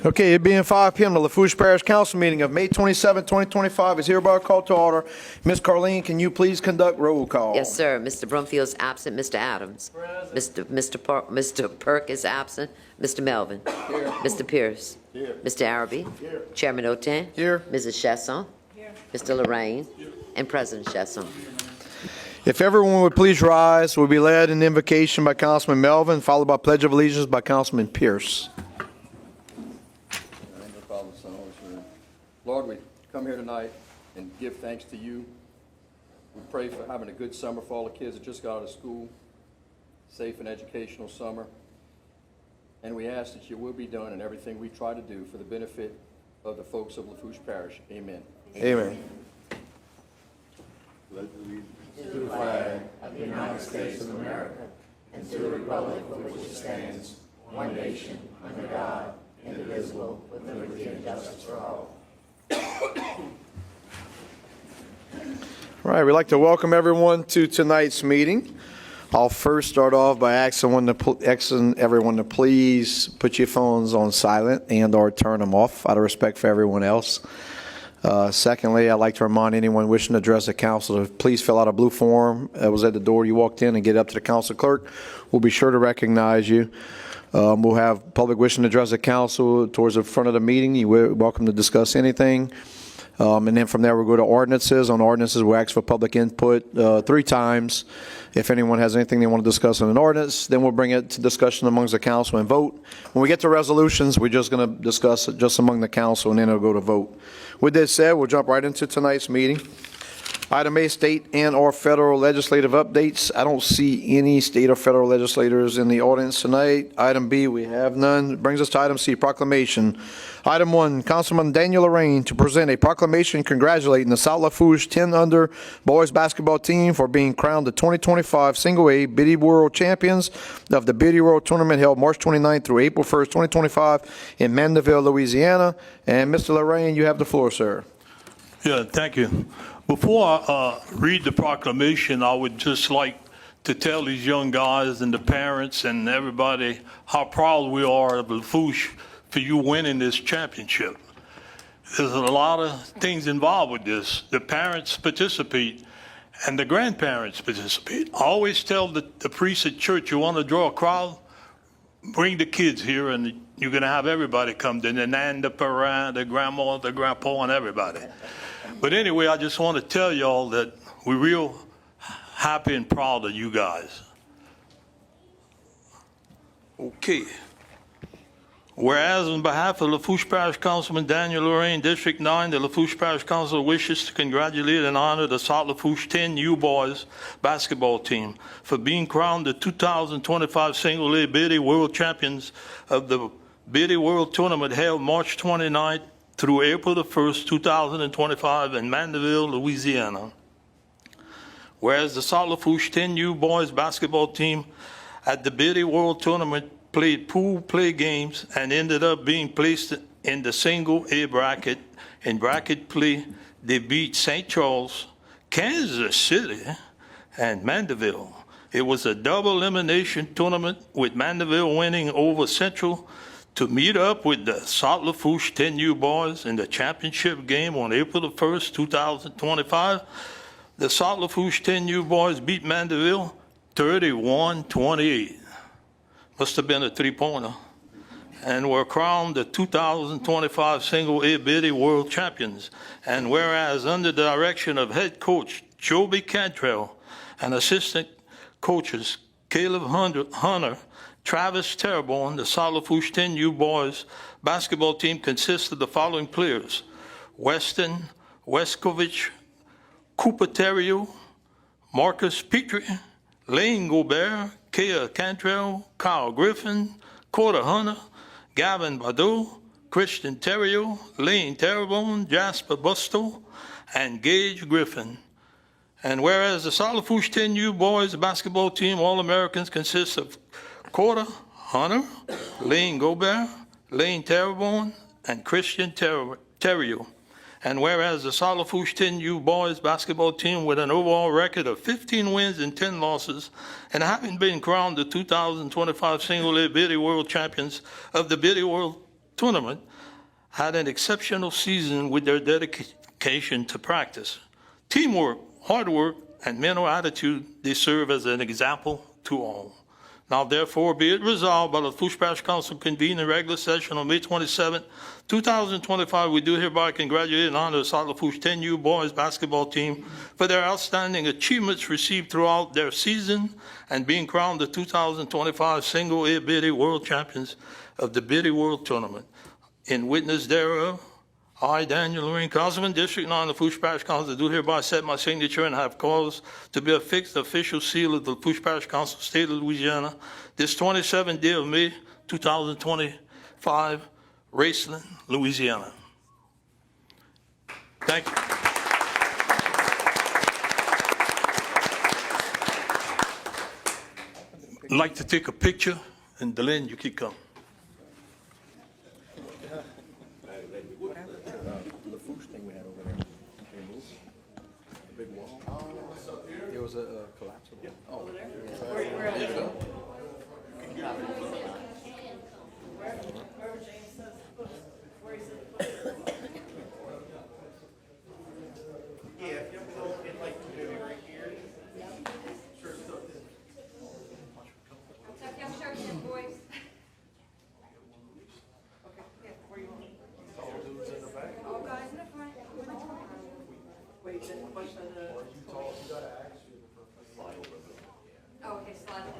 Okay, it being 5 p.m., the Lafourche Parish Council meeting of May 27, 2025 is hereby called to order. Ms. Carleen, can you please conduct roll call? Yes, sir. Mr. Brumfield's absent. Mr. Adams. Mr. Perk is absent. Mr. Melvin. Here. Mr. Pierce. Here. Mr. Araby. Here. Chairman Oten. Here. Mrs. Chesson. Here. Mr. Lorraine. Here. And President Chesson. If everyone would please rise, we'll be led in invocation by Councilman Melvin, followed by Pledge of Allegiance by Councilman Pierce. Lord, we come here tonight and give thanks to you. We pray for having a good summer for all the kids that just got out of school, safe and educational summer. And we ask that your will be done in everything we try to do for the benefit of the folks of Lafourche Parish. Amen. Amen. Pledge allegiance to the flag of the United States of America and to the republic for which it stands, one nation, under God, indivisible, with liberty and justice for all. All right, we'd like to welcome everyone to tonight's meeting. I'll first start off by asking everyone to please put your phones on silent and or turn them off out of respect for everyone else. Secondly, I'd like to remind anyone wishing to address the council to please fill out a blue form that was at the door you walked in and get up to the council clerk. We'll be sure to recognize you. We'll have public wishing to address the council towards the front of the meeting. You're welcome to discuss anything. And then from there, we'll go to ordinances. On ordinances, we'll ask for public input 3 times. If anyone has anything they want to discuss on an ordinance, then we'll bring it to discussion amongst the council and vote. When we get to resolutions, we're just going to discuss it just among the council, and then it'll go to vote. With that said, we'll jump right into tonight's meeting. Item A, state and or federal legislative updates. I don't see any state or federal legislators in the audience tonight. Item B, we have none. Brings us to item C, proclamation. Item 1, Councilman Daniel Lorraine to present a proclamation congratulating the South Lafourche 10 under boys basketball team for being crowned the 2025 Single A Biddy World Champions of the Biddy World Tournament held March 29th through April 1st, 2025 in Mandeville, Louisiana. And Mr. Lorraine, you have the floor, sir. Yeah, thank you. Before I read the proclamation, I would just like to tell these young guys and the parents and everybody how proud we are of Lafourche for you winning this championship. There's a lot of things involved with this. The parents participate and the grandparents participate. I always tell the priest at church, you want to draw a crowd, bring the kids here and you're going to have everybody come, the nan, the parent, the grandma, the grandpa, and everybody. But anyway, I just want to tell y'all that we're real happy and proud of you guys. Okay. Whereas on behalf of Lafourche Parish Councilman Daniel Lorraine, District 9, the Lafourche Parish Council wishes to congratulate and honor the South Lafourche 10U boys basketball team for being crowned the 2025 Single A Biddy World Champions of the Biddy World Tournament held March 29th through April the 1st, 2025 in Mandeville, Louisiana. Whereas the South Lafourche 10U boys basketball team at the Biddy World Tournament played pool play games and ended up being placed in the Single A bracket. In bracket play, they beat St. Charles, Kansas City, and Mandeville. It was a double elimination tournament with Mandeville winning over Central to meet up with the South Lafourche 10U boys in the championship game on April the 1st, 2025. The South Lafourche 10U boys beat Mandeville 31-28. Must have been a 3-pointer. And were crowned the 2025 Single A Biddy World Champions. And whereas under the direction of head coach Joby Cantrell and assistant coaches Caleb Hunter, Travis Terrebonne, the South Lafourche 10U boys basketball team consists of the following players: Weston Westkovich, Cooper Terrio, Marcus Petrie, Lane Gobert, Kea Cantrell, Kyle Griffin, Corder Hunter, Gavin Badeau, Christian Terrio, Lane Terrebonne, Jasper Busto, and Gage Griffin. And whereas the South Lafourche 10U boys basketball team All-Americans consists of Corder Hunter, Lane Gobert, Lane Terrebonne, and Christian Terrio. And whereas the South Lafourche 10U boys basketball team with an overall record of 15 wins and 10 losses, and having been crowned the 2025 Single A Biddy World Champions of the Biddy World Tournament, had an exceptional season with their dedication to practice. Teamwork, hard work, and mental attitude, they serve as an example to all. Now, therefore, be it resolved by the Lafourche Parish Council convened in regular session on May 27, 2025, we do hereby congratulate and honor the South Lafourche 10U boys basketball team for their outstanding achievements received throughout their season and being crowned the 2025 Single A Biddy World Champions of the Biddy World Tournament. In witness thereof, I, Daniel Lorraine, Councilman, District 9, Lafourche Parish Council, do hereby set my signature and have cause to be affixed the official seal of the Lafourche Parish Council, State of Louisiana, this 27th day of May, 2025, Raceland, Louisiana. Thank you. I'd like to take a picture, and Delenn, you can come. There was a collapsible. Oh, Okay, slide it.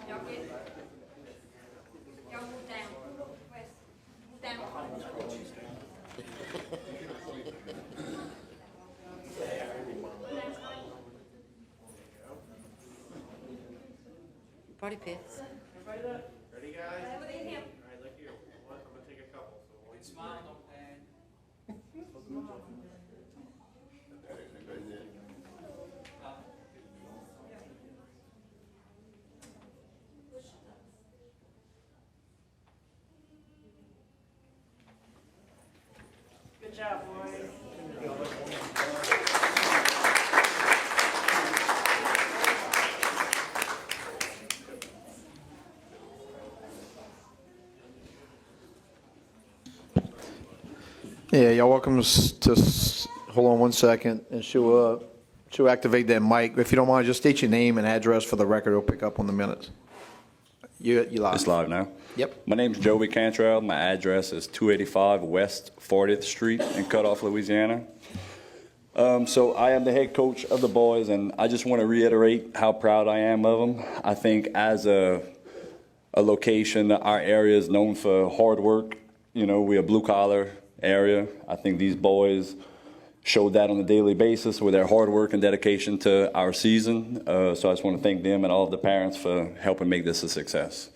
Y'all get it? Y'all move down. West. Move down. Party pits. Ready, guys? All right, look here. I'm gonna take a couple. So wait. Smile, don't pan. Good job, boys. Yeah, y'all welcome to hold on one second, and she'll activate that mic. If you don't mind, just state your name and address for the record. It'll pick up on the minutes. You live. It's live now. Yep. My name's Joey Cantrell. My address is 285 West 40th Street in Cutoff, Louisiana. So I am the head coach of the boys, and I just want to reiterate how proud I am of them. I think as a location, our area is known for hard work. You know, we're a blue-collar area. I think these boys showed that on a daily basis with their hard work and dedication to our season. So I just want to thank them and all of the parents for helping make this a success.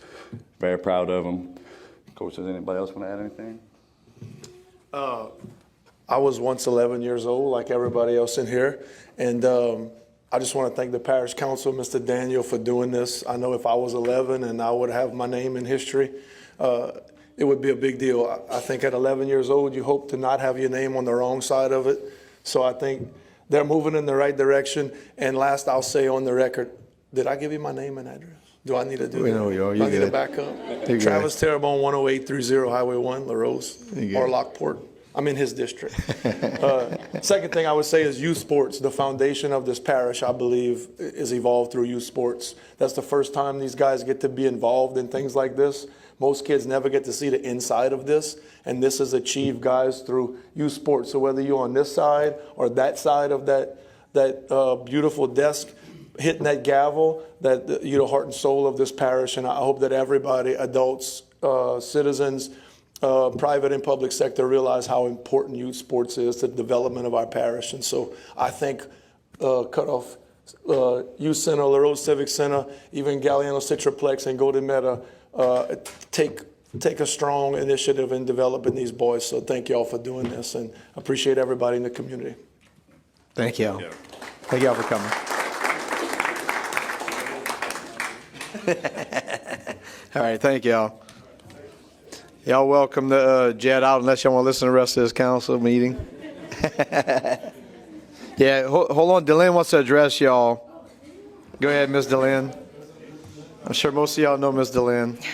Very proud of them. Coach, does anybody else want to add anything? I was once 11 years old, like everybody else in here, and I just want to thank the Parish Council, Mr. Daniel, for doing this. I know if I was 11 and I would have my name in history, it would be a big deal. I think at 11 years old, you hope to not have your name on the wrong side of it. So I think they're moving in the right direction. And last, I'll say on the record, did I give you my name and address? Do I need to do We that? know you are. Do I You need to good. back up? You Travis Terrebonne, 10830 Highway 1, La Rose, You good. or Lockport. I'm in his district. Second thing I would say is youth sports. The foundation of this parish, I believe, is evolved through youth sports. That's the first time these guys get to be involved in things like this. Most kids never get to see the inside of this, and this is achieved, guys, through youth sports. So whether you're on this side or that side of that beautiful desk, hitting that gavel, that you're the heart and soul of this parish, and I hope that everybody, adults, citizens, private and public sector, realize how important youth sports is to the development of our parish. And so I think Cutoff Youth Center, La Rose Civic Center, even Galliano Citraplex and Golden Meta take a strong initiative in developing these boys. So thank you all for doing this, and appreciate everybody in the community. Thank y'all. Thank y'all for coming. All right, thank y'all. Y'all welcome to jet out unless y'all want to listen to the rest of this council meeting. Yeah, hold on. Delyn wants to address y'all. Go ahead, Ms. Delyn. I'm sure most of y'all know Ms. Delyn.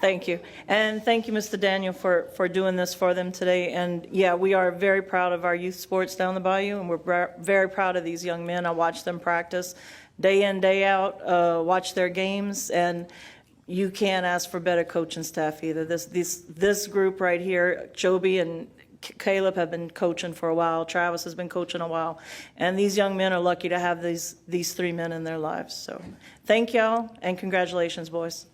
Thank you. And thank you, Mr. Daniel, for doing this for them today. And yeah, we are very proud of our youth sports down the bayou, and we're very proud of these young men. I watch them practice day in, day out, watch their games, and you can't ask for better coaching staff either. This group right here, Joby and Caleb have been coaching for a while. Travis has been coaching a while. And these young men are lucky to have these three men in their lives. So thank y'all, and congratulations, boys.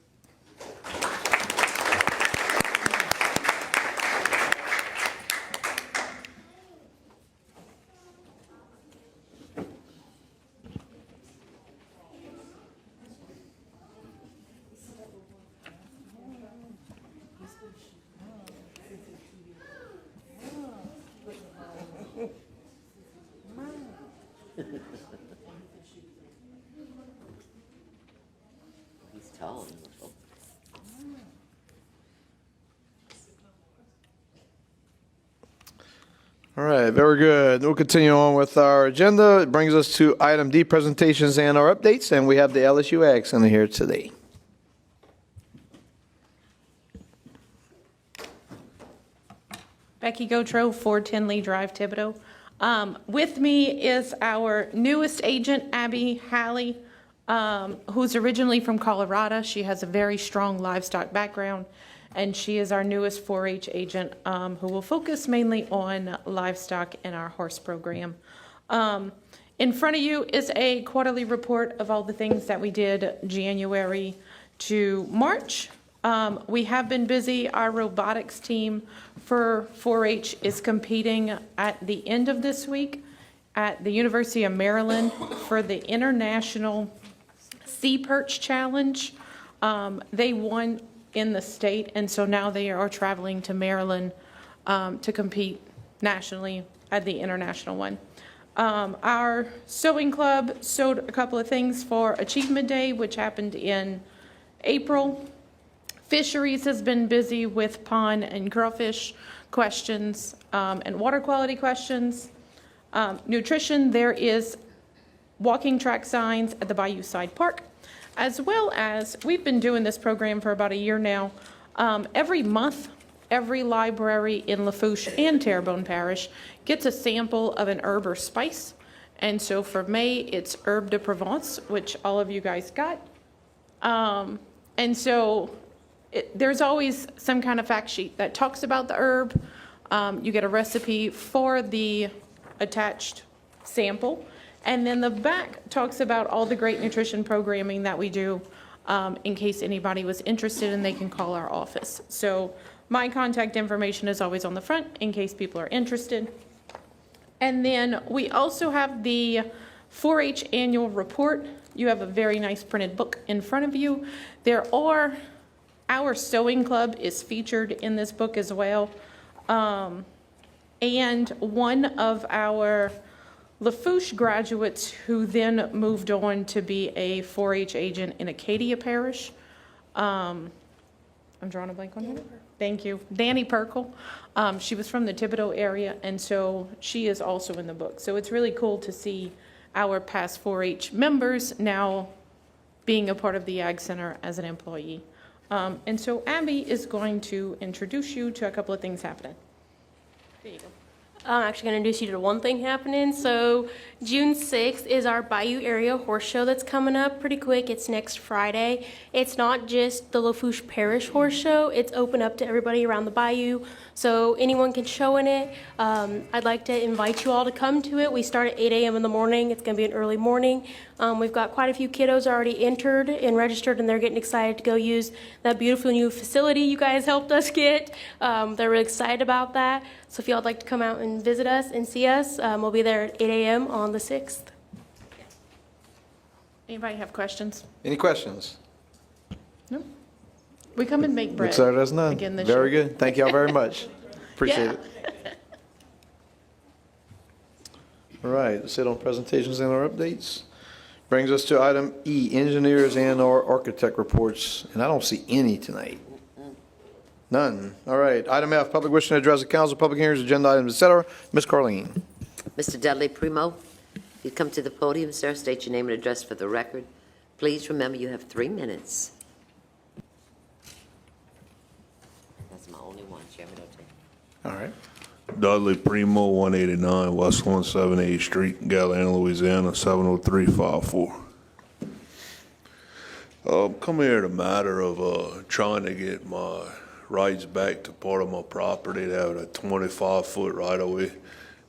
He's tall. All right, very good. We'll continue on with our agenda. It brings us to item D, presentations and our updates, and we have the LSU Ag Center here today. Becky Gotro, 410 Lee Drive, Thibodeau. With me is our newest agent, Abby Halley, who's originally from Colorado. She has a very strong livestock background, and she is our newest 4-H agent, who will focus mainly on livestock in our horse program. In front of you is a quarterly report of all the things that we did January to March. We have been busy. Our robotics team for 4-H is competing at the end of this week at the University of Maryland for the International Sea Perch Challenge. They won in the state, and so now they are traveling to Maryland to compete nationally at the international one. Our sewing club sewed a couple of things for Achievement Day, which happened in April. Fisheries has been busy with pond and crawfish questions and water quality questions. Nutrition, there is walking track signs at the Bayou Side Park, as well as we've been doing this program for about a year now. Every month, every library in Lafourche and Terrebonne Parish gets a sample of an herb or spice. And so for May, it's Herbe de Provence, which all of you guys got. And so there's always some kind of fact sheet that talks about the herb. You get a recipe for the attached sample. And then the back talks about all the great nutrition programming that we do in case anybody was interested, and they can call our office. So my contact information is always on the front in case people are interested. And then we also have the 4-H annual report. You have a very nice printed book in front of you. Our sewing club is featured in this book as well. And one of our Lafourche graduates who then moved on to be a 4-H agent in Acadia Parish. I'm drawing a blank on her. Thank you. Danny Perkle. She was from the Thibodeau area, and so she is also in the book. So it's really cool to see our past 4-H members now being a part of the Ag Center as an employee. And so Abby is going to introduce you to a couple of things happening. There you go. I'm actually going to introduce you to one thing happening. So June 6th is our Bayou Area Horse Show that's coming up pretty quick. It's next Friday. It's not just the Lafourche Parish Horse Show. It's open up to everybody around the Bayou, so anyone can show in it. I'd like to invite you all to come to it. We start at 8 a.m. in the morning. It's going to be an early morning. We've got quite a few kiddos already entered and registered, and they're getting excited to go use that beautiful new facility you guys helped us get. They're really excited about that. So if y'all would like to come out and visit us and see us, we'll be there at 8 a.m. on the 6th. Anybody have questions? Any questions? No? We come and make bread. Looks like there's none. Again this Very year. good. Thank y'all very much. Appreciate Yeah. it. All right, let's sit on presentations and our updates. Brings us to item E, engineers and/or architect reports, and I don't see any tonight. None. All right, item F, public wishing to address the council, public hearings, agenda items, et cetera. Ms. Carleen. Mr. Dudley Primo. You come to the podium, sir, state your name and address for the record. Please remember you have 3 minutes. That's my only one, Chairman O'Tay. All right. Dudley Primo, 189 West 178th Street, Galliano, Louisiana, 70354. Come here the matter of trying to get my rights back to part of my property. They have a 25-foot right-of-way,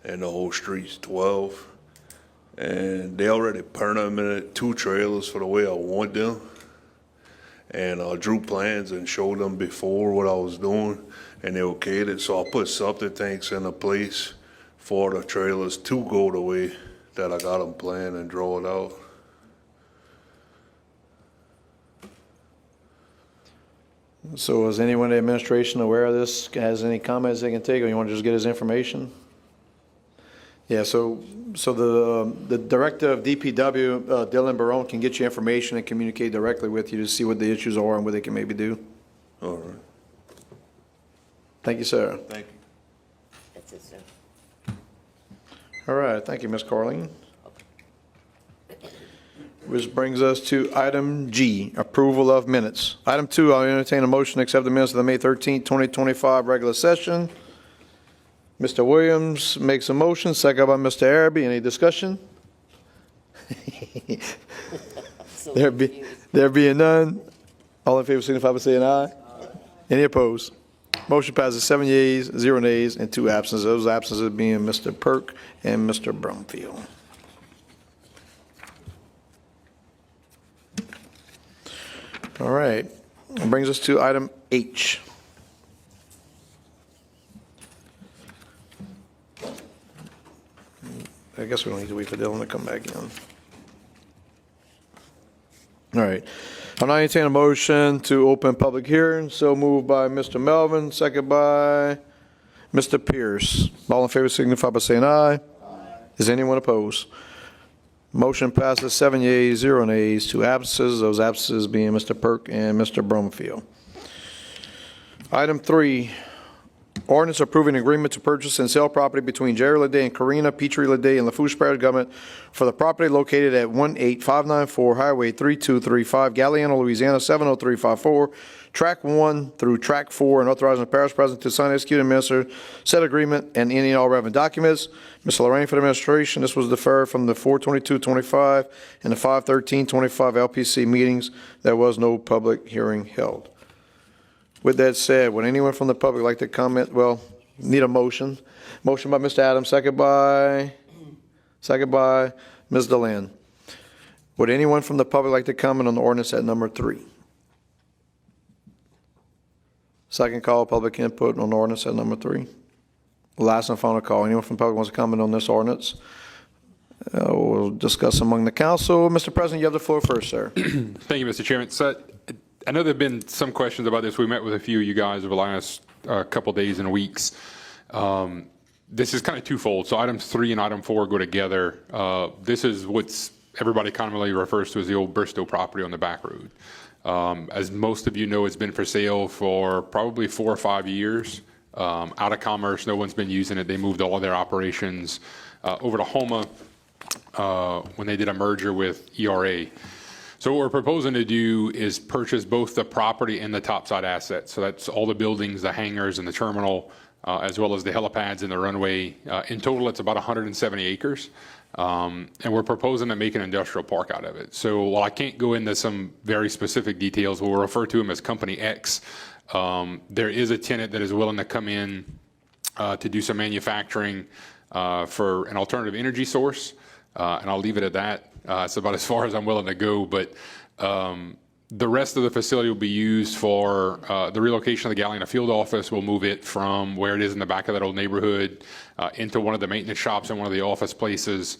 and the whole street's 12. And they already permitted 2 trailers for the way I want them. And I drew plans and showed them before what I was doing, and they okayed it. So I put septic tanks into place for the trailers to go the way that I got them planned and draw it out. So is anyone in the administration aware of this? Has any comments they can take, or you want to just get his information? Yeah, so the director of DPW, Dylan Barone, can get you information and communicate directly with you to see what the issues are and what they can maybe do. All right. Thank you, sir. Thank you. That's it, sir. All right, thank you, Ms. Carleen. Which brings us to item G, approval of minutes. Item 2, I'll entertain a motion to accept the minutes of the May 13th, 2025 regular session. Mr. Williams makes a motion, second by Mr. Araby. Any discussion? There being none, all in favor signify by saying aye. Any opposed? Motion passes 7 yeas, 0 nays, and 2 absences. Those absences being Mr. Perk and Mr. Brumfield. All right. That brings us to item H. I guess we don't need to wait for Dylan to come back in. All right. I'll now entertain a motion to open public hearing. So moved by Mr. Melvin, second by Mr. Pierce. All in favor signify by saying aye. Aye. Is anyone opposed? Motion passes 7 yeas, 0 nays, 2 absences. Those absences being Mr. Perk and Mr. Brumfield. Item 3, ordinance approving agreement to purchase and sell property between Jerry Leday and Karina Petrie Leday and Lafourche Parish Government for the property located at 18594 Highway 3235, Galliano, Louisiana 70354, Track 1 through Track 4, and authorizing the parish president to sign, execute, and administer said agreement and any and all relevant documents. Ms. Lorraine for the administration. This was deferred from the 4/22/25 and the 5/13/25 LPC meetings. There was no public hearing held. With that said, would anyone from the public like to comment? Well, need a motion. Motion by Mr. Adams, second by Ms. Deland. Would anyone from the public like to comment on the ordinance at number 3? Second call, public input on ordinance at number 3. Last and final call. Anyone from the public wants to comment on this ordinance? We'll discuss among the council. Mr. President, you have the floor first, sir. Thank you, Mr. Chairman. So I know there have been some questions about this. We met with a few of you guys over the last couple days and weeks. This is kind of twofold. So items 3 and item 4 go together. This is what's everybody commonly refers to as the old Bristow property on the back road. As most of you know, it's been for sale for probably 4 or 5 years. Out of commerce, no one's been using it. They moved all of their operations over to Homa when they did a merger with ERA. So what we're proposing to do is purchase both the property and the topside assets. So that's all the buildings, the hangars, and the terminal, as well as the helipads and the runway. In total, it's about 170 acres. And we're proposing to make an industrial park out of it. So while I can't go into some very specific details, we'll refer to them as Company X. There is a tenant that is willing to come in to do some manufacturing for an alternative energy source, and I'll leave it at that. It's about as far as I'm willing to go, but the rest of the facility will be used for the relocation of the Galliano field office. We'll move it from where it is in the back of that old neighborhood into one of the maintenance shops and one of the office places.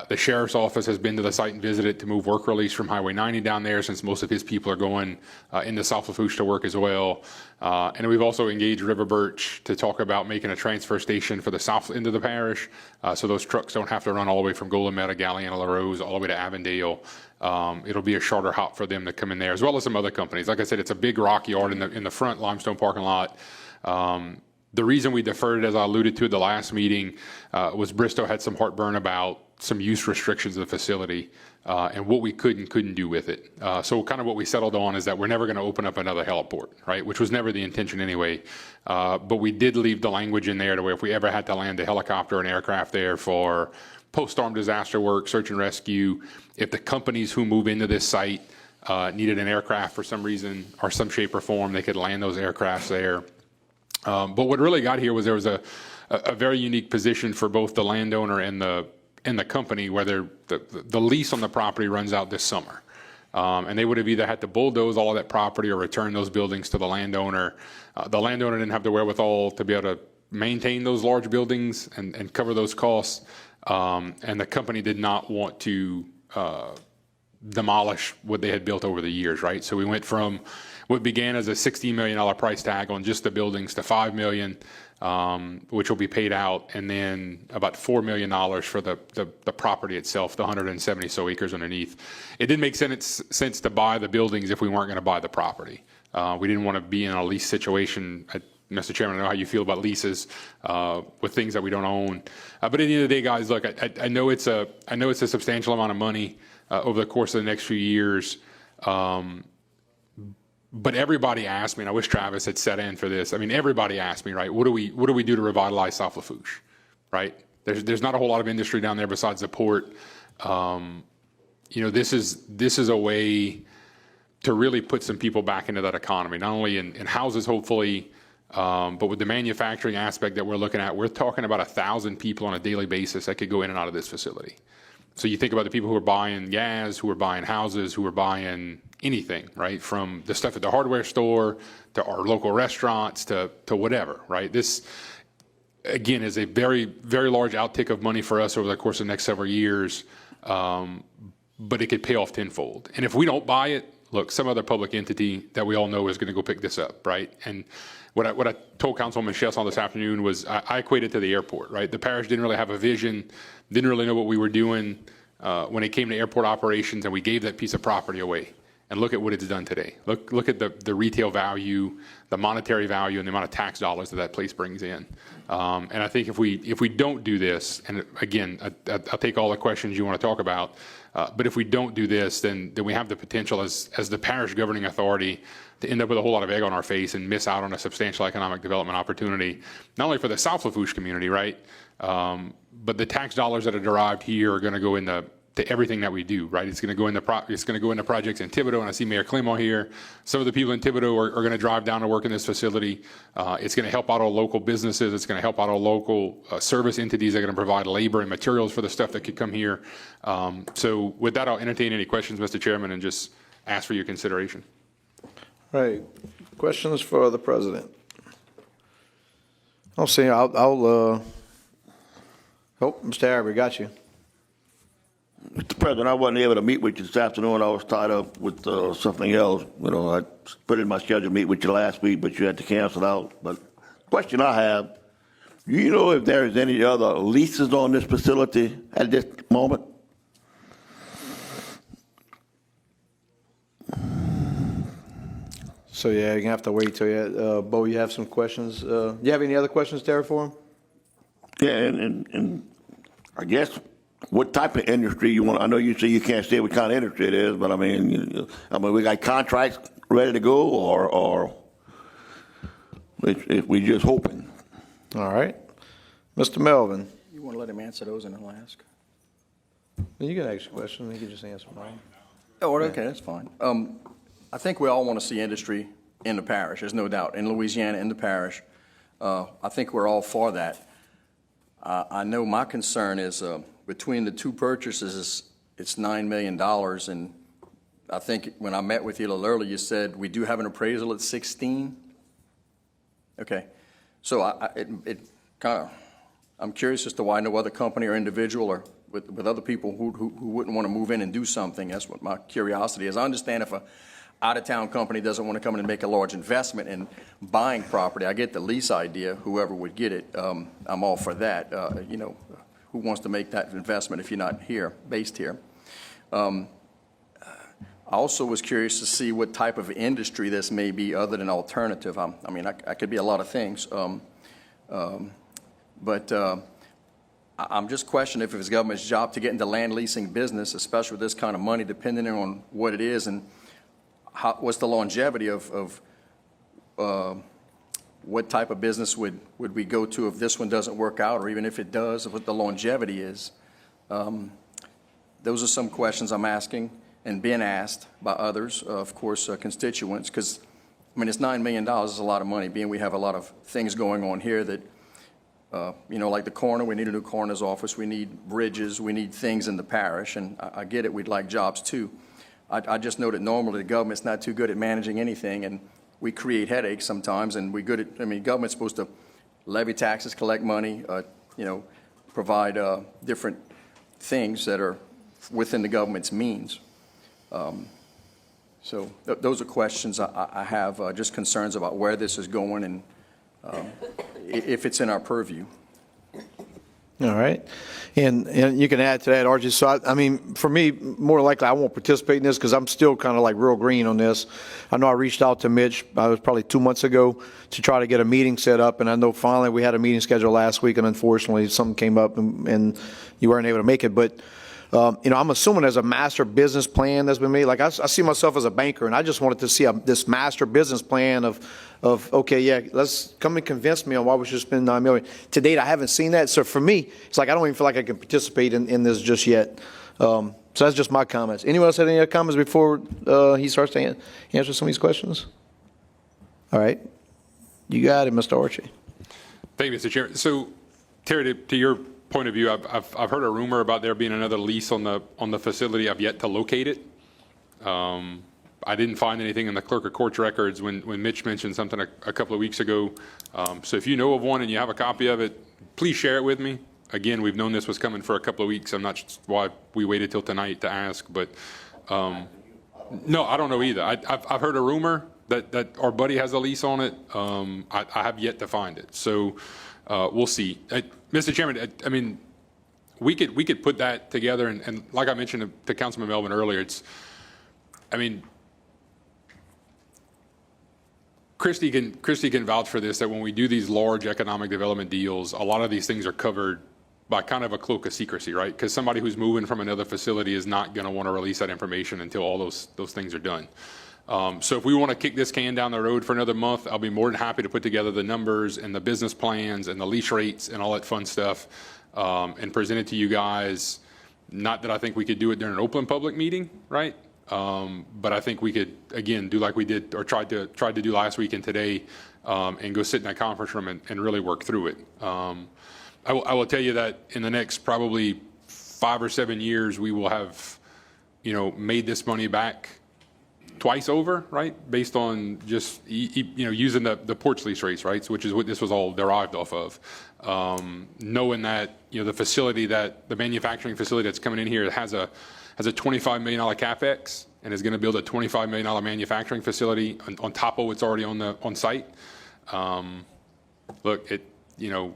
The sheriff's office has been to the site and visited to move work release from Highway 90 down there, since most of his people are going into South Lafourche to work as well. And we've also engaged River Birch to talk about making a transfer station for the south end of the parish, so those trucks don't have to run all the way from Golometa, Galliano, La Rose, all the way to Avondale. It'll be a shorter hop for them to come in there, as well as some other companies. Like I said, it's a big rock yard in the front limestone parking lot. The reason we deferred it, as I alluded to at the last meeting, was Bristow had some heartburn about some use restrictions of the facility and what we could and couldn't do with it. So kind of what we settled on is that we're never going to open up another heliport, right? Which was never the intention anyway. But we did leave the language in there to where if we ever had to land a helicopter or an aircraft there for post-storm disaster work, search and rescue, if the companies who move into this site needed an aircraft for some reason or some shape or form, they could land those aircrafts there. But what really got here was there was a very unique position for both the landowner and the company, where the lease on the property runs out this summer. And they would have either had to bulldoze all of that property or return those buildings to the landowner. The landowner didn't have the wherewithal to be able to maintain those large buildings and cover those costs. And the company did not want to demolish what they had built over the years, right? So we went from what began as a $16 million price tag on just the buildings to $5 million, which will be paid out, and then about $4 million for the property itself, the 170 so acres underneath. It didn't make sense to buy the buildings if we weren't going to buy the property. We didn't want to be in a lease situation. Mr. Chairman, I know how you feel about leases with things that we don't own. But at the end of the day, guys, look, I know it's a substantial amount of money over the course of the next few years. But everybody asked me, and I wish Travis had set in for this. I mean, everybody asked me, right? What do we do to revitalize South Lafourche, right? There's not a whole lot of industry down there besides the port. This is a way to really put some people back into that economy, not only in houses, hopefully, but with the manufacturing aspect that we're looking at. We're talking about 1,000 people on a daily basis that could go in and out of this facility. So you think about the people who are buying gas, who are buying houses, who are buying anything, right? From the stuff at the hardware store to our local restaurants to whatever, right? This, again, is a very, very large outtick of money for us over the course of the next several years, but it could pay off tenfold. And if we don't buy it, look, some other public entity that we all know is going to go pick this up, right? And what I told Councilwoman Chesson this afternoon was I equated to the airport, right? The parish didn't really have a vision, didn't really know what we were doing when it came to airport operations, and we gave that piece of property away. And look at what it's done today. Look at the retail value, the monetary value, and the amount of tax dollars that place brings in. And I think if we don't do this, and again, I'll take all the questions you want to talk about, but if we don't do this, then we have the potential as the parish governing authority to end up with a whole lot of egg on our face and miss out on a substantial economic development opportunity, not only for the South Lafourche community, right? But the tax dollars that are derived here are going to go into everything that we do, right? It's going to go into projects in Thibodaux, and I see Mayor Clemo here. Some of the people in Thibodaux are going to drive down to work in this facility. It's going to help out our local businesses. It's going to help out our local service entities that are going to provide labor and materials for the stuff that could come here. So with that, I'll entertain any questions, Mr. Chairman, and just ask for your consideration. Right. Questions for the president? I'll say Mr. Arabi, got you. Mr. President, I wasn't able to meet with you this afternoon. I was tied up with something else. I put in my schedule to meet with you last week, but you had to cancel out. But question I have, do you know if there is any other leases on this facility at this moment? So, yeah, you're going to have to wait till Bo, you have some questions. Do you have any other questions, Terry, for him? Yeah, and I guess what type of industry you want? I know you say you can't say what kind of industry it is, but I mean, we got contracts ready to go, or if we just hoping. All right, Mr. Melvin. You want to let him answer those, and I'll ask. You can ask a question. You can just answer mine. Oh, okay, that's fine. I think we all want to see industry in the parish. There's no doubt in Louisiana, in the parish. I think we're all for that. I know my concern is between the two purchases, it's $9 million, and I think when I met with you a little earlier, you said we do have an appraisal at 16. Okay, so I'm curious as to why no other company or individual or with other people who wouldn't want to move in and do something. That's what my curiosity is. I understand if a out-of-town company doesn't want to come in and make a large investment in buying property. I get the lease idea, whoever would get it. I'm all for that. Who wants to make that investment if you're not here, based here? I also was curious to see what type of industry this may be other than alternative. I mean, I could be a lot of things. But I'm just questioning if it's government's job to get into land leasing business, especially with this kind of money, depending on what it is and what's the longevity of what type of business would we go to if this one doesn't work out, or even if it does, what the longevity is. Those are some questions I'm asking and being asked by others, of course, constituents, because, I mean, it's $9 million is a lot of money, being we have a lot of things going on here that, like the coroner, we need a new coroner's office, we need bridges, we need things in the parish, and I get it, we'd like jobs too. I just know that normally the government's not too good at managing anything, and we create headaches sometimes, and government's supposed to levy taxes, collect money, provide different things that are within the government's means. So those are questions I have, just concerns about where this is going and if it's in our purview. All right. And you can add to that, Archie. So, for me, more likely I won't participate in this because I'm still kind of like real green on this. I know I reached out to Mitch, it was probably 2 months ago, to try to get a meeting set up. And I know finally we had a meeting scheduled last week, and unfortunately something came up and you weren't able to make it. But I'm assuming there's a master business plan that's been made. Like I see myself as a banker, and I just wanted to see this master business plan of okay, yeah, let's come and convince me on why we should spend $9 million. To date, I haven't seen that. So for me, it's like I don't even feel like I can participate in this just yet. So that's just my comments. Anyone else have any other comments before he starts to answer some of these questions? All right, you got it, Mr. Archie. Thank you, Mr. Chair. So, Terry, to your point of view, I've heard a rumor about there being another lease on the facility. I've yet to locate it. I didn't find anything in the clerk of court's records when Mitch mentioned something a couple of weeks ago. So if you know of one and you have a copy of it, please share it with me. Again, we've known this was coming for a couple of weeks. I'm not sure why we waited till tonight to ask, but no, I don't know either. I've heard a rumor that our buddy has a lease on it. I have yet to find it. So we'll see. Mr. Chairman, we could put that together, and like I mentioned to Councilman Melvin earlier, Christie can vouch for this, that when we do these large economic development deals, a lot of these things are covered by kind of a cloak of secrecy, right? Because somebody who's moving from another facility is not going to want to release that information until all those things are done. So if we want to kick this can down the road for another month, I'll be more than happy to put together the numbers and the business plans and the lease rates and all that fun stuff and present it to you guys. Not that I think we could do it during an open public meeting, right? But I think we could, again, do like we did or tried to do last week and today and go sit in that conference room and really work through it. I will tell you that in the next probably 5 or 7 years, we will have, made this money back twice over, right? Based on just, using the porch lease rates, right? Which is what this was all derived off of. Knowing that, the manufacturing facility that's coming in here has a $25 million CapEx and is going to build a $25 million manufacturing facility on top of what's already on site. Look,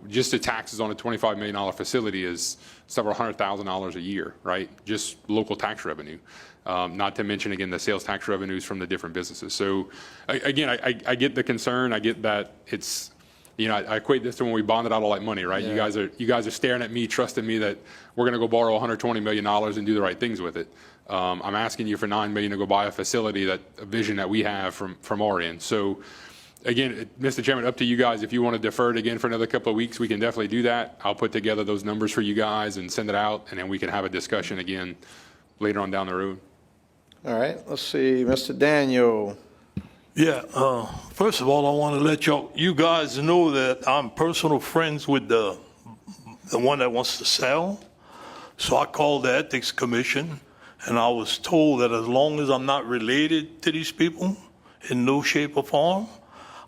just the taxes on a $25 million facility is several $100,000 a year, right? Just local tax revenue. Not to mention, again, the sales tax revenues from the different businesses. So, again, I get the concern. I get that it's, I equate this to when we bonded out all that money, right? Yeah. You guys are staring at me, trusting me that we're going to go borrow $120 million and do the right things with it. I'm asking you for $9 million to go buy a facility, a vision that we have from our end. So, again, Mr. Chairman, up to you guys. If you want to defer it again for another couple of weeks, we can definitely do that. I'll put together those numbers for you guys and send it out, and then we can have a discussion again later on down the road. All right, let's see, Mr. Daniel. Yeah, first of all, I want to let you guys know that I'm personal friends with the one that wants to sell. So I called the Ethics Commission, and I was told that as long as I'm not related to these people in no shape or form,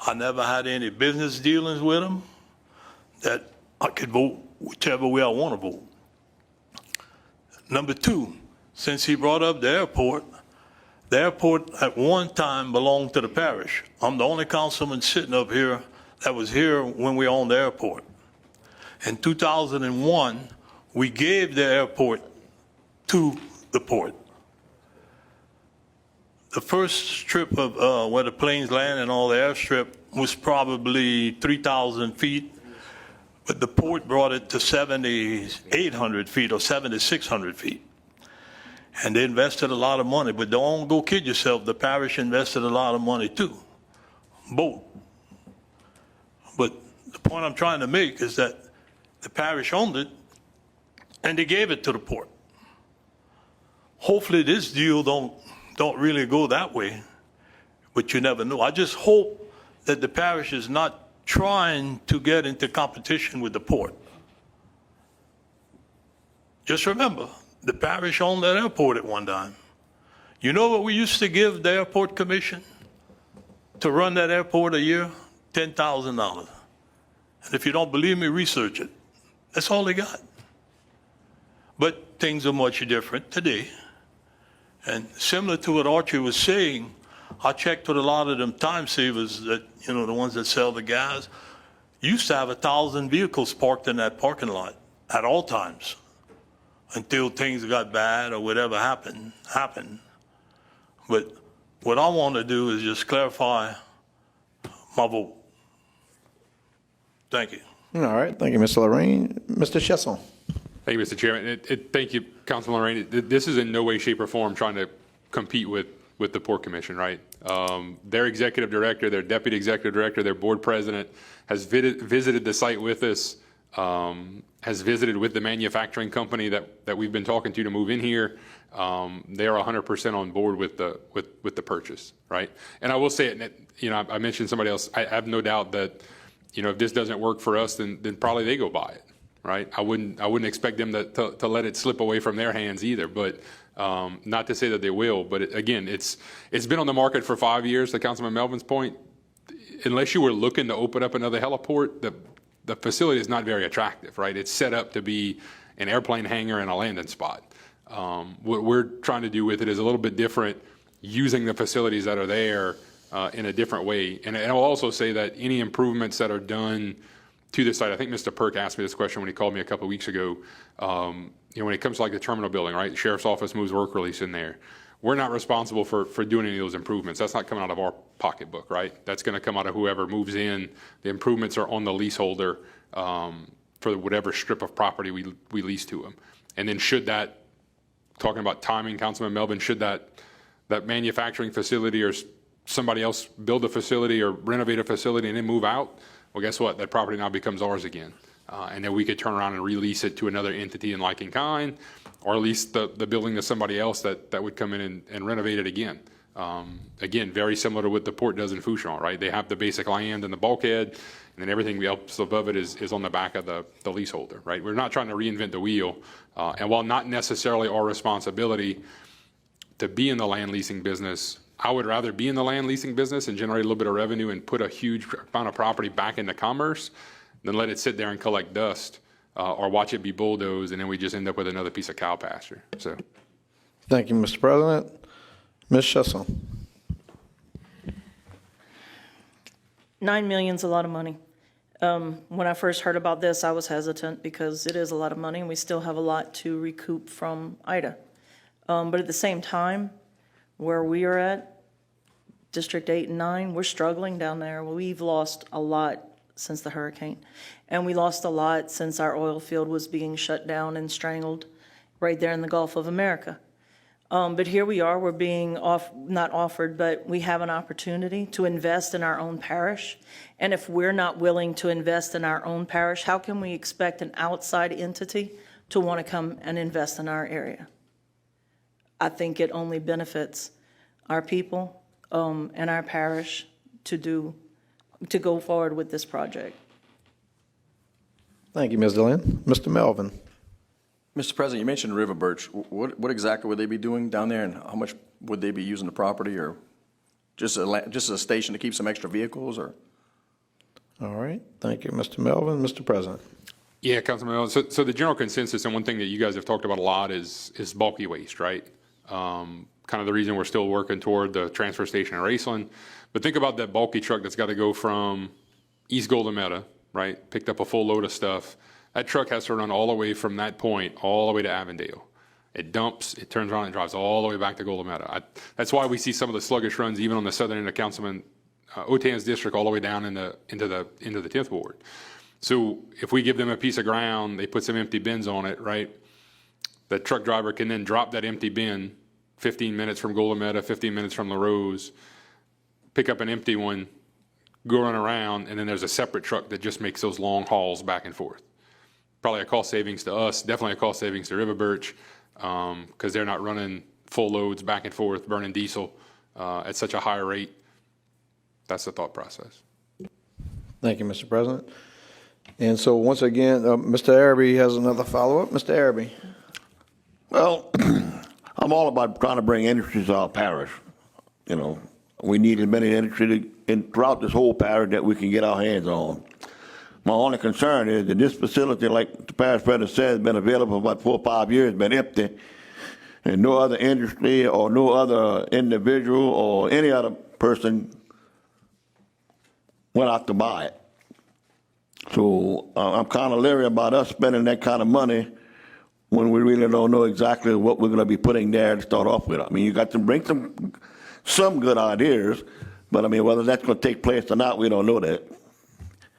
I never had any business dealings with them, that I could vote whichever way I want to vote. Number two, since he brought up the airport at one time belonged to the parish. I'm the only councilman sitting up here that was here when we owned the airport. In 2001, we gave the airport to the port. The first strip of where the planes land and all the airstrip was probably 3,000 feet. but the port brought it to 7,800 feet or 7,600 feet. And they invested a lot of money, but don't go kid yourself, the parish invested a lot of money too, both. But the point I'm trying to make is that the parish owned it and they gave it to the port. Hopefully this deal don't really go that way, but you never know. I just hope that the parish is not trying to get into competition with the port. Just remember, the parish owned that airport at one time. You know what we used to give the airport commission to run that airport a year? $10,000. And if you don't believe me, research it. That's all they got. But things are much different today. And similar to what Archie was saying, I checked with a lot of them time savers that, you know, the ones that sell the gas, used to have 1,000 vehicles parked in that parking lot at all times until things got bad or whatever happened. But what I want to do is just clarify my vote. Thank you. All right, thank you, Mr. Lorraine. Mr. Chesson. Thank you, Mr. Chairman. Thank you, Councilman Lorraine. This is in no way, shape, or form trying to compete with the Port Commission, right? Their executive director, their deputy executive director, their board president has visited the site with us, has visited with the manufacturing company that we've been talking to move in here. They are 100% on board with the purchase, right? And I will say it, you know, I mentioned somebody else. I have no doubt that, you know, if this doesn't work for us, then probably they go buy it, right? I wouldn't expect them to let it slip away from their hands either, but not to say that they will. But again, it's been on the market for 5 years, to Councilman Melvin's point. Unless you were looking to open up another heliport, the facility is not very attractive, right? It's set up to be an airplane hangar and a landing spot. What we're trying to do with it is a little bit different, using the facilities that are there in a different way. And I'll also say that any improvements that are done to the site, I think Mr. Perk asked me this question when he called me a couple of weeks ago. You know, when it comes to like the terminal building, right? The sheriff's office moves work release in there. We're not responsible for doing any of those improvements. That's not coming out of our pocketbook, right? That's going to come out of whoever moves in. The improvements are on the leaseholder for whatever strip of property we lease to them. And then should that, talking about timing, Councilman Melvin, should that manufacturing facility or somebody else build a facility or renovate a facility and then move out, well, guess what? That property now becomes ours again. And then we could turn around and release it to another entity in like in kind, or lease the building to somebody else that would come in and renovate it again. Again, very similar to what the port does in Fouchon, right? They have the basic land and the bulkhead, and then everything else above it is on the back of the leaseholder, right? We're not trying to reinvent the wheel. And while not necessarily our responsibility to be in the land leasing business, I would rather be in the land leasing business and generate a little bit of revenue and put a huge amount of property back into commerce than let it sit there and collect dust or watch it be bulldozed and then we just end up with another piece of cow pasture. So, Thank you, Mr. President. Ms. Chesson. $9 million is a lot of money. When I first heard about this, I was hesitant because it is a lot of money and we still have a lot to recoup from Ida. But at the same time, where we are at, District 8 and 9, we're struggling down there. We've lost a lot since the hurricane. And we lost a lot since our oil field was being shut down and strangled right there in the Gulf of America. But here we are, we're being not offered, but we have an opportunity to invest in our own parish. And if we're not willing to invest in our own parish, how can we expect an outside entity to want to come and invest in our area? I think it only benefits our people and our parish to go forward with this project. Thank you, Ms. Delenn. Mr. Melvin. Mr. President, you mentioned River Birch. What exactly would they be doing down there, and how much would they be using the property, or just a station to keep some extra vehicles, or? All right. Thank you, Mr. Melvin. Mr. President. Yeah, Councilman Melvin. So the general consensus, and one thing that you guys have talked about a lot is bulky waste, right? Kind of the reason we're still working toward the transfer station in Raceland. But think about that bulky truck that's got to go from East Golden Meadow, right? Picked up a full load of stuff. That truck has to run all the way from that point all the way to Avondale. It dumps, it turns around and drives all the way back to Golden Meadow. That's why we see some of the sluggish runs even on the southern end of Councilman Otan's district all the way down into the 10th Ward. So if we give them a piece of ground, they put some empty bins on it, right? The truck driver can then drop that empty bin 15 minutes from Golameda, 15 minutes from LaRose, pick up an empty one, go run around, and then there's a separate truck that just makes those long hauls back and forth. Probably a cost savings to us, definitely a cost savings to River Birch, because they're not running full loads back and forth, burning diesel at such a high rate. That's the thought process. Thank you, Mr. President. And so once again, Mr. Araby has another follow-up. Mr. Araby. Well, I'm all about trying to bring industry to our parish. You know, we need as many industry throughout this whole parish that we can get our hands on. My only concern is that this facility, like the parish president said, has been available for about 4 or 5 years, been empty, and no other industry or no other individual or any other person went out to buy it. So I'm kind of leery about us spending that kind of money when we really don't know exactly what we're going to be putting there to start off with. I mean, you got to bring some good ideas, but I mean, whether that's going to take place or not, we don't know that.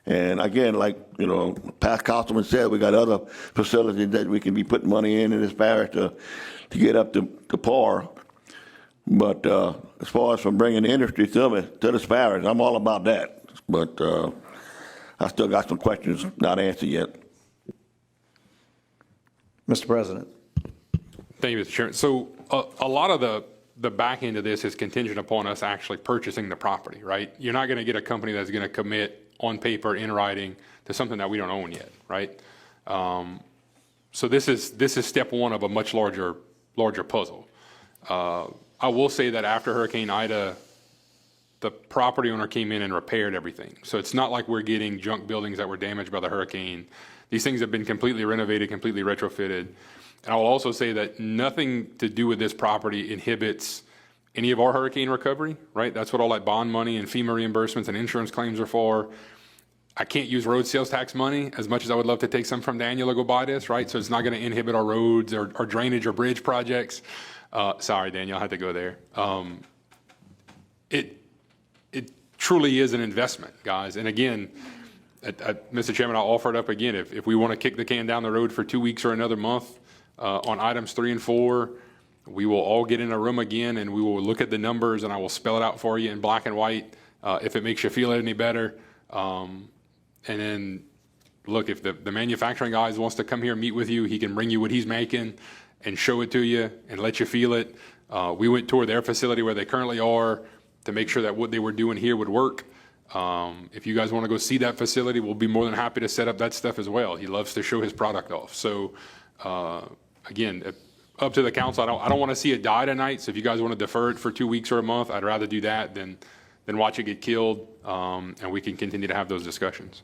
And again, like, you know, past councilman said, we got other facilities that we can be putting money in this parish to get up to par. But as far as from bringing the industry to this parish, I'm all about that. But I still got some questions not answered yet. Mr. President. Thank you, Mr. Chairman. So a lot of the back end of this is contingent upon us actually purchasing the property, right? You're not going to get a company that's going to commit on paper, in writing, to something that we don't own yet, right? So this is step one of a much larger puzzle. I will say that after Hurricane Ida, the property owner came in and repaired everything. So it's not like we're getting junk buildings that were damaged by the hurricane. These things have been completely renovated, completely retrofitted. And I will also say that nothing to do with this property inhibits any of our hurricane recovery, right? That's what all that bond money and FEMA reimbursements and insurance claims are for. I can't use road sales tax money as much as I would love to take some from Daniel to go buy this, right? So it's not going to inhibit our roads or drainage or bridge projects. Sorry, Daniel, I had to go there. It truly is an investment, guys. And again, Mr. Chairman, I'll offer it up again. If we want to kick the can down the road for 2 weeks or another month on items 3 and 4, we will all get in a room again and we will look at the numbers and I will spell it out for you in black and white if it makes you feel any better. And then, look, if the manufacturing guys wants to come here and meet with you, he can bring you what he's making and show it to you and let you feel it. We went toward their facility where they currently are to make sure that what they were doing here would work. If you guys want to go see that facility, we'll be more than happy to set up that stuff as well. He loves to show his product off. So, again, up to the council. I don't want to see it die tonight. So if you guys want to defer it for 2 weeks or a month, I'd rather do that than watch it get killed, and we can continue to have those discussions.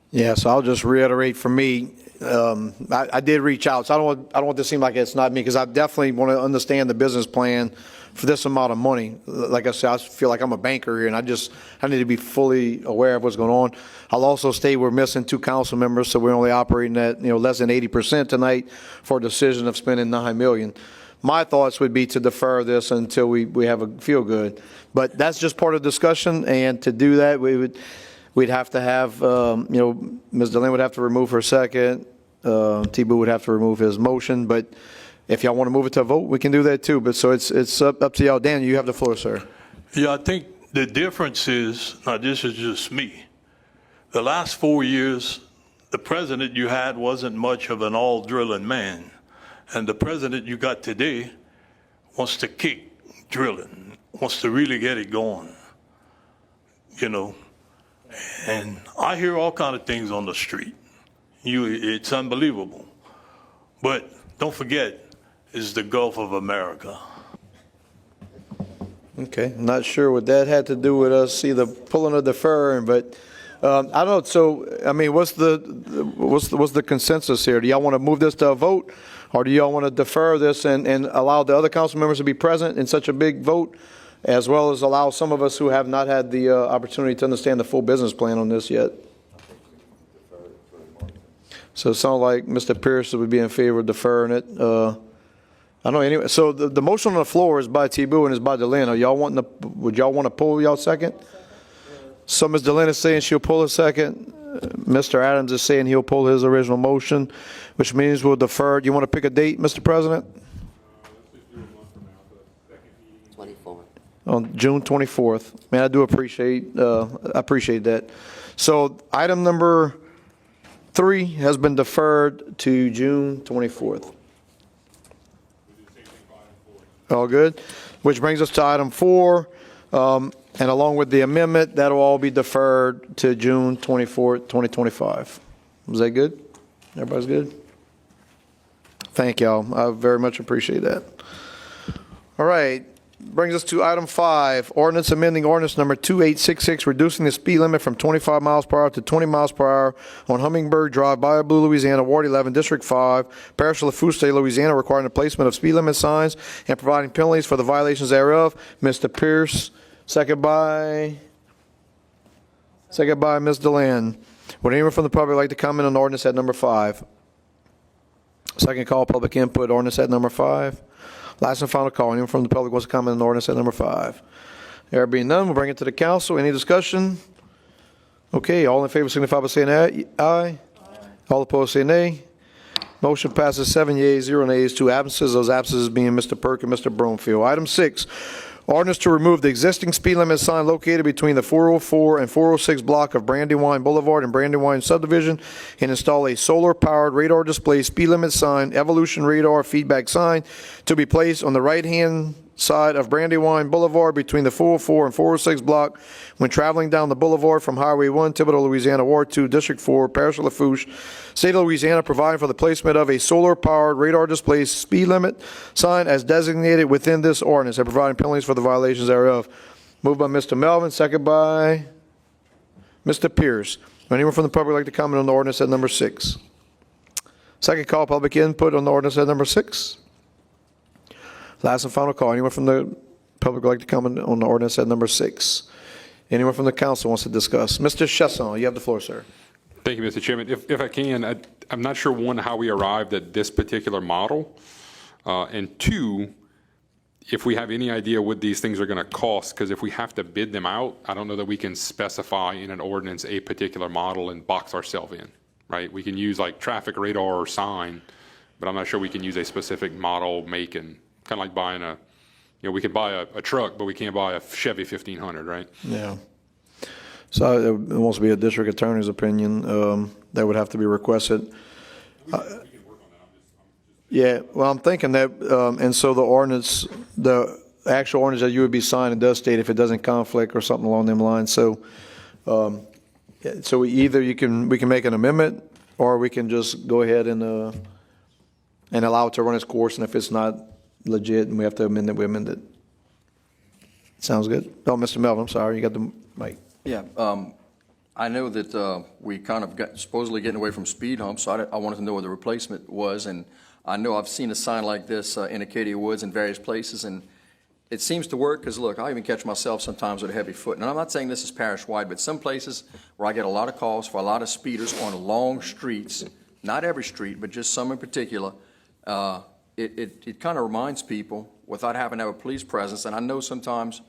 Yeah, so I'll just reiterate for me, I did reach out, so I don't want this to seem like it's not me, because I definitely want to understand the business plan for this amount of money. Like I said, I feel like I'm a banker here, and I need to be fully aware of what's going on. I'll also state we're missing 2 council members, so we're only operating at less than 80% tonight for a decision of spending $9 million. My thoughts would be to defer this until we have a feel good, but that's just part of the discussion. And to do that, we'd have to have Ms. Delaney would have to remove her second. T-Boo would have to remove his motion. But if y'all want to move it to a vote, we can do that too. But so it's up to y'all. Dan, you have the floor, sir. Yeah, I think the difference is, now this is just me, the last 4 years, the president you had wasn't much of an all-drilling man. And the president you got today wants to kick drilling, wants to really get it going, And I hear all kind of things on the street. It's unbelievable. But don't forget, it's the Gulf of America. Okay, I'm not sure what that had to do with us either pulling or deferring, but I don't know. So, I mean, what's the consensus here? Do y'all want to move this to a vote, or do y'all want to defer this and allow the other council members to be present in such a big vote, as well as allow some of us who have not had the opportunity to understand the full business plan on this yet? So it sounds like Mr. Pierce would be in favor of deferring it. I don't know anyway. So the motion on the floor is by T-Boo and is by Delaney. Would y'all want to pull y'all second? So Ms. Delaney is saying she'll pull a second. Mr. Adams is saying he'll pull his original motion, which means we'll defer. Do you want to pick a date, Mr. President? 24. On June 24th. Man, I do appreciate that. So item number 3 has been deferred to June 24th. All good? Which brings us to item 4. And along with the amendment, that'll all be deferred to June 24th, 2025. Was that good? Everybody's good? Thank y'all. I very much appreciate that. All right. Brings us to item 5, ordinance amending ordinance number 2866, reducing the speed limit from 25 miles per hour to 20 miles per hour on Hummingbird Drive, Bayou Blue, Louisiana, Ward 11, District 5, Parish of Lafourche, State, Louisiana, requiring the placement of speed limit signs and providing penalties for the violations thereof. Mr. Pierce, second by Ms. Deland. Would anyone from the public like to comment on ordinance at number 5? Second call, public input, ordinance at number 5. Last and final call. Anyone from the public wants to comment on ordinance at number 5? There being none, we'll bring it to the council. Any discussion? Okay, all in favor signify by saying aye. All opposed say nay. Motion passes 7 yeas, 0 nays, 2 absences. Those absences being Mr. Perk and Mr. Broomfield. Item 6, ordinance to remove the existing speed limit sign located between the 404 and 406 block of Brandywine Boulevard and Brandywine subdivision and install a solar-powered radar display speed limit sign, Evolution Radar feedback sign, to be placed on the right-hand side of Brandywine Boulevard between the 404 and 406 block when traveling down the boulevard from Highway 1, Thibodaux, Louisiana, Ward 2, District 4, Parish of Lafourche, State of Louisiana, providing for the placement of a solar-powered radar display speed limit sign as designated within this ordinance and providing penalties for the violations thereof. Moved by Mr. Melvin, second by Mr. Pierce. Would anyone from the public like to comment on the ordinance at number 6? Second call, public input on the ordinance at number 6. Last and final call. Anyone from the public would like to comment on the ordinance at number 6? Anyone from the council wants to discuss? Mr. Chasson, you have the floor, sir. Thank you, Mr. Chairman. If I can, I'm not sure, one, how we arrived at this particular model, and 2, if we have any idea what these things are going to cost, because if we have to bid them out, I don't know that we can specify in an ordinance a particular model and box ourselves in, right? We can use like traffic radar or sign, but I'm not sure we can use a specific model, make, and kind of like buying we could buy a truck, but we can't buy a Chevy 1500, right? Yeah. So it wants to be a district attorney's opinion. That would have to be requested. Yeah, well, I'm thinking that, and so the actual ordinance that you would be signing does state if it doesn't conflict or something along them lines. So, so either we can make an amendment, or we can just go ahead and allow it to run its course. And if it's not legit and we have to amend it, we amend it. Sounds good. Oh, Mr. Melvin, I'm sorry, you got the mic. Yeah, I know that we kind of got supposedly getting away from speed humps, so I wanted to know what the replacement was, and I know I've seen a sign like this in Acadia Woods in various places, and it seems to work because, look, I even catch myself sometimes with a heavy foot, and I'm not saying this is parish-wide, but some places where I get a lot of calls for a lot of speeders on long streets, not every street, but just some in particular, it kind of reminds people, without having to have a police presence, and I know sometimes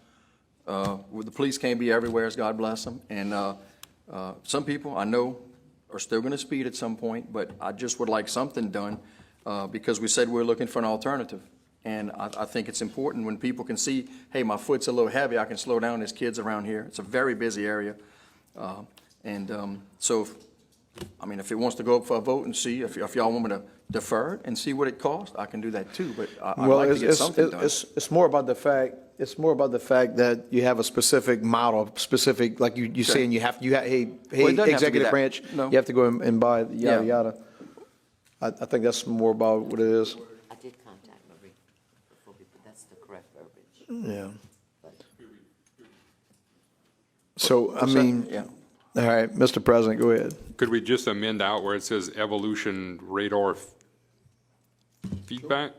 the police can't be everywhere, as God bless them, and some people I know are still going to speed at some point, but I just would like something done because we said we're looking for an alternative. And I think it's important when people can see, hey, my foot's a little heavy, I can slow down. There's kids around here. It's a very busy area. So, if it wants to go up for a vote and see, if y'all want me to defer it and see what it costs, I can do that too. But I'd like to get something done. It's more about the fact. It's more about the fact that you have a specific model, specific, like you saying you have, hey, executive branch, you have to go and buy yada yada. I think that's more about what it is. I did contact Marie before, but that's the correct verbiage. Yeah. So, all right, Mr. President, go ahead. Could we just amend out where it says Evolution Radar feedback?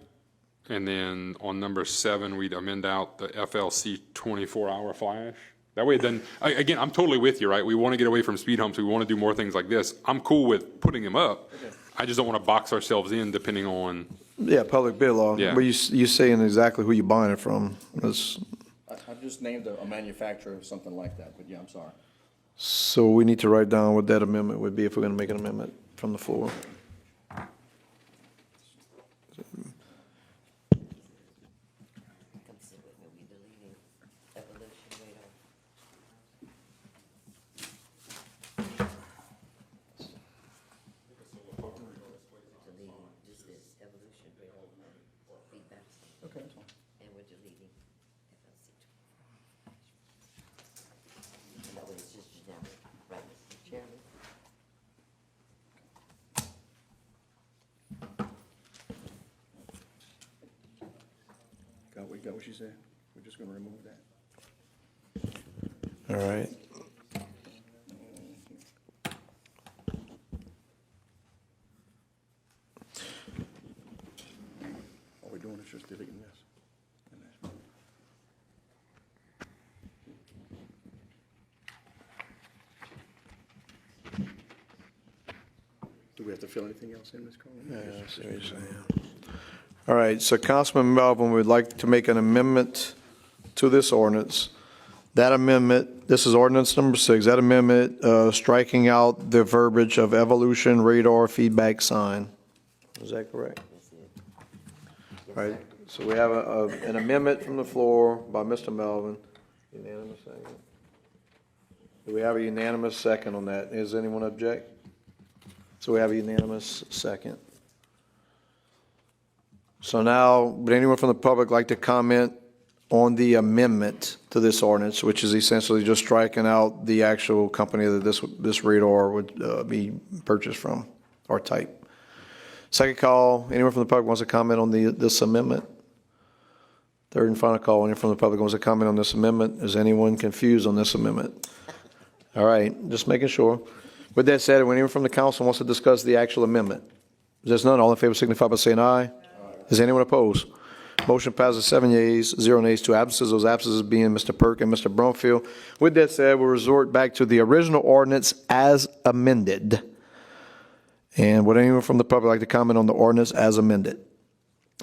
And then on number 7, we'd amend out the FLC 24-hour flash. That way then, again, I'm totally with you, right? We want to get away from speed humps. We want to do more things like this. I'm cool with putting them up. Okay. I just don't want to box ourselves in depending on. Yeah, public bid law. Yeah. But you saying exactly who you're buying it from. I just named a manufacturer or something like that, but yeah, I'm sorry. So we need to write down what that amendment would be if we're going to make an amendment from the floor. Okay, that's fine. And we're deleting FLC. That way it's just generic, right, Mr. Chairman? Got what she said? We're just gonna remove that. All right. All we're doing is just deleting this. Do we have to fill anything else in, Ms. Carlin? Yeah, I see what you're saying. All right, so Councilman Melvin would like to make an amendment to this ordinance. That amendment, this is ordinance number 6, that amendment striking out the verbiage of evolution radar feedback sign. Is that correct? All right, so we have an amendment from the floor by Mr. Melvin. Unanimous second. Do we have a unanimous second on that? Does anyone object? So we have a unanimous second. So now, would anyone from the public like to comment on the amendment to this ordinance, which is essentially just striking out the actual company that this radar would be purchased from, or type? Second call, anyone from the public wants to comment on this amendment? Third and final call, anyone from the public wants to comment on this amendment? Is anyone confused on this amendment? All right, just making sure. With that said, anyone from the council wants to discuss the actual amendment? If there's none, all in favor signify by saying aye. Is anyone opposed? Motion passes 7 yeas, 0 nays, 2 absences. Those absences being Mr. Perk and Mr. Brumfield. With that said, we'll resort back to the original ordinance as amended. And would anyone from the public like to comment on the ordinance as amended?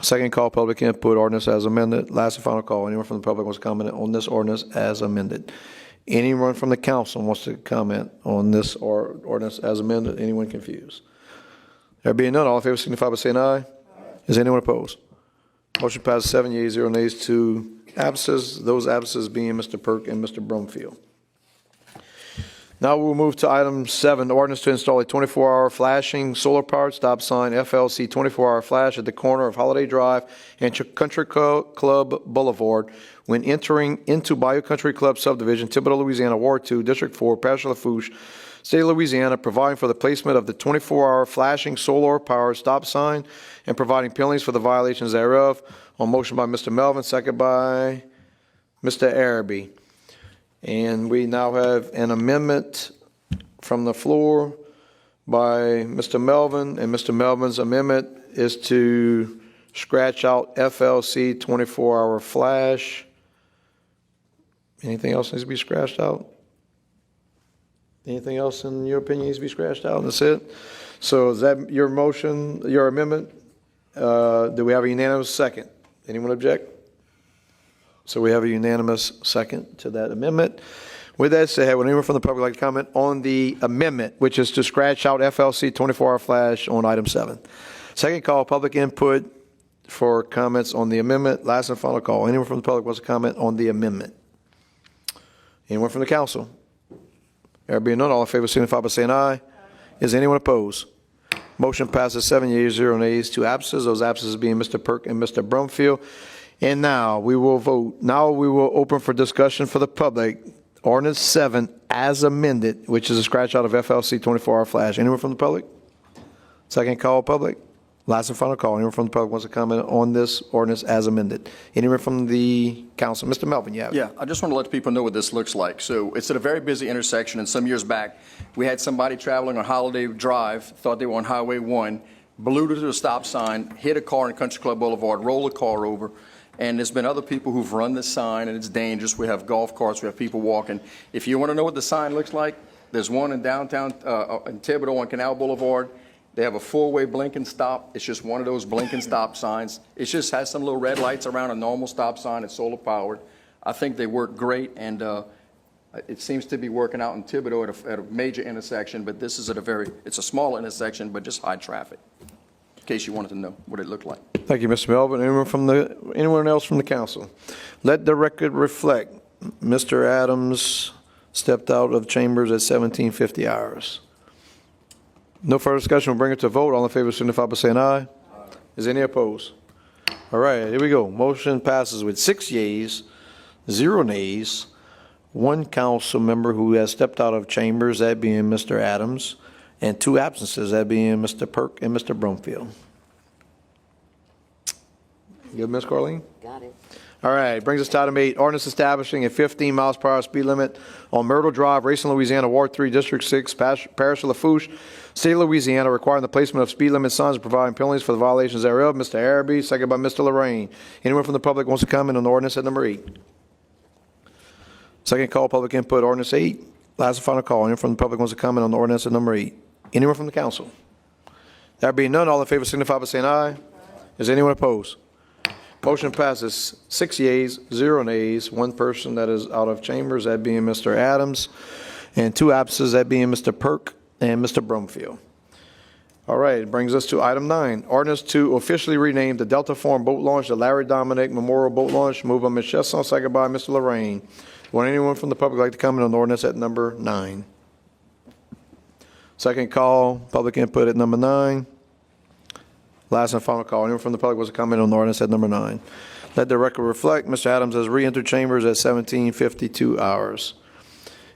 Second call, public input, ordinance as amended. Last and final call, anyone from the public wants to comment on this ordinance as amended? Anyone from the council wants to comment on this ordinance as amended? Anyone confused? There being none, all in favor signify by saying aye. Is anyone opposed? Motion passes 7 yeas, 0 nays, 2 absences. Those absences being Mr. Perk and Mr. Brumfield. Now we'll move to item 7, ordinance to install a 24-hour flashing solar-powered stop sign, FLC 24-hour flash at the corner of Holiday Drive and Country Club Boulevard when entering into Bayou Country Club subdivision, Thibodaux, Louisiana, Ward 2, District 4, Parish of Lafourche, State of Louisiana, providing for the placement of the 24-hour flashing solar-powered stop sign and providing penalties for the violations thereof. On motion by Mr. Melvin, second by Mr. Araby. And we now have an amendment from the floor by Mr. Melvin, and Mr. Melvin's amendment is to scratch out FLC 24-hour flash. Anything else needs to be scratched out? Anything else in your opinion needs to be scratched out? That's it? So is that your motion, your amendment? Do we have a unanimous second? Anyone object? So we have a unanimous second to that amendment. With that said, would anyone from the public like to comment on the amendment, which is to scratch out FLC 24-hour flash on item 7? Second call, public input for comments on the amendment. Last and final call. Anyone from the public wants to comment on the amendment? Anyone from the council? There being none, all in favor signify by saying aye. Is anyone opposed? Motion passes 7 yeas, 0 nays, 2 absences. Those absences being Mr. Perk and Mr. Brumfield. And now we will vote. Now we will open for discussion for the public. Ordinance 7 as amended, which is a scratch out of FLC 24-hour flash. Anyone from the public? Second call, public. Last and final call. Anyone from the public wants to comment on this ordinance as amended? Anyone from the council? Mr. Melvin, you have it. Yeah, I just want to let people know what this looks like. So it's at a very busy intersection, and some years back, we had somebody traveling on Holiday Drive, thought they were on Highway 1, blew to the stop sign, hit a car in Country Club Boulevard, rolled the car over, and there's been other people who've run this sign, and it's dangerous. We have golf carts, we have people walking. If you want to know what the sign looks like, there's one in downtown in Thibodaux on Canal Boulevard. They have a four-way blink and stop. It's just one of those blink and stop signs. It just has some little red lights around a normal stop sign. It's solar powered. I think they work great, and I It seems to be working out in Thibodeau at a major intersection, but this is it's a small intersection, but just high traffic, in case you wanted to know what it looked like. Thank you, Mr. Melvin. Anyone else from the council? Let the record reflect, Mr. Adams stepped out of chambers at 17:50 hours. No further discussion. We'll bring it to a vote. All in favor signify by saying aye. Is any opposed? All right, here we go. Motion passes with 6 yeas, 0 nays, 1 council member who has stepped out of chambers, that being Mr. Adams, and 2 absences, that being Mr. Perk and Mr. Brumfield. Good, Ms. Carleen? Got it. All right, brings us to item 8, ordinance establishing a 15 miles per hour speed limit on Myrtle Drive, Racine, Louisiana, Ward 3, District 6, Parish of Lafourche, State of Louisiana, requiring the placement of speed limit signs and providing penalties for the violations thereof. Mr. Araby, second by Mr. Lorraine. Anyone from the public wants to comment on the ordinance at number 8? Second call, public input, ordinance 8. Last and final call. Anyone from the public wants to comment on the ordinance at number 8? Anyone from the council? There being none, all in favor signify by saying aye. Is anyone opposed? Motion passes 6 yeas, 0 nays, 1 person that is out of chambers, that being Mr. Adams, and 2 absences, that being Mr. Perk and Mr. Brumfield. All right, it brings us to item 9, ordinance to officially rename the Delta Forum Boat Launch the Larry Dominic Memorial Boat Launch. Moved by Ms. Chesson, second by Mr. Lorraine. Would anyone from the public like to comment on the ordinance at number 9? Second call, public input at number 9. Last and final call. Anyone from the public wants to comment on the ordinance at number 9? Let the record reflect, Mr. Adams has re-entered chambers at 17:52 hours.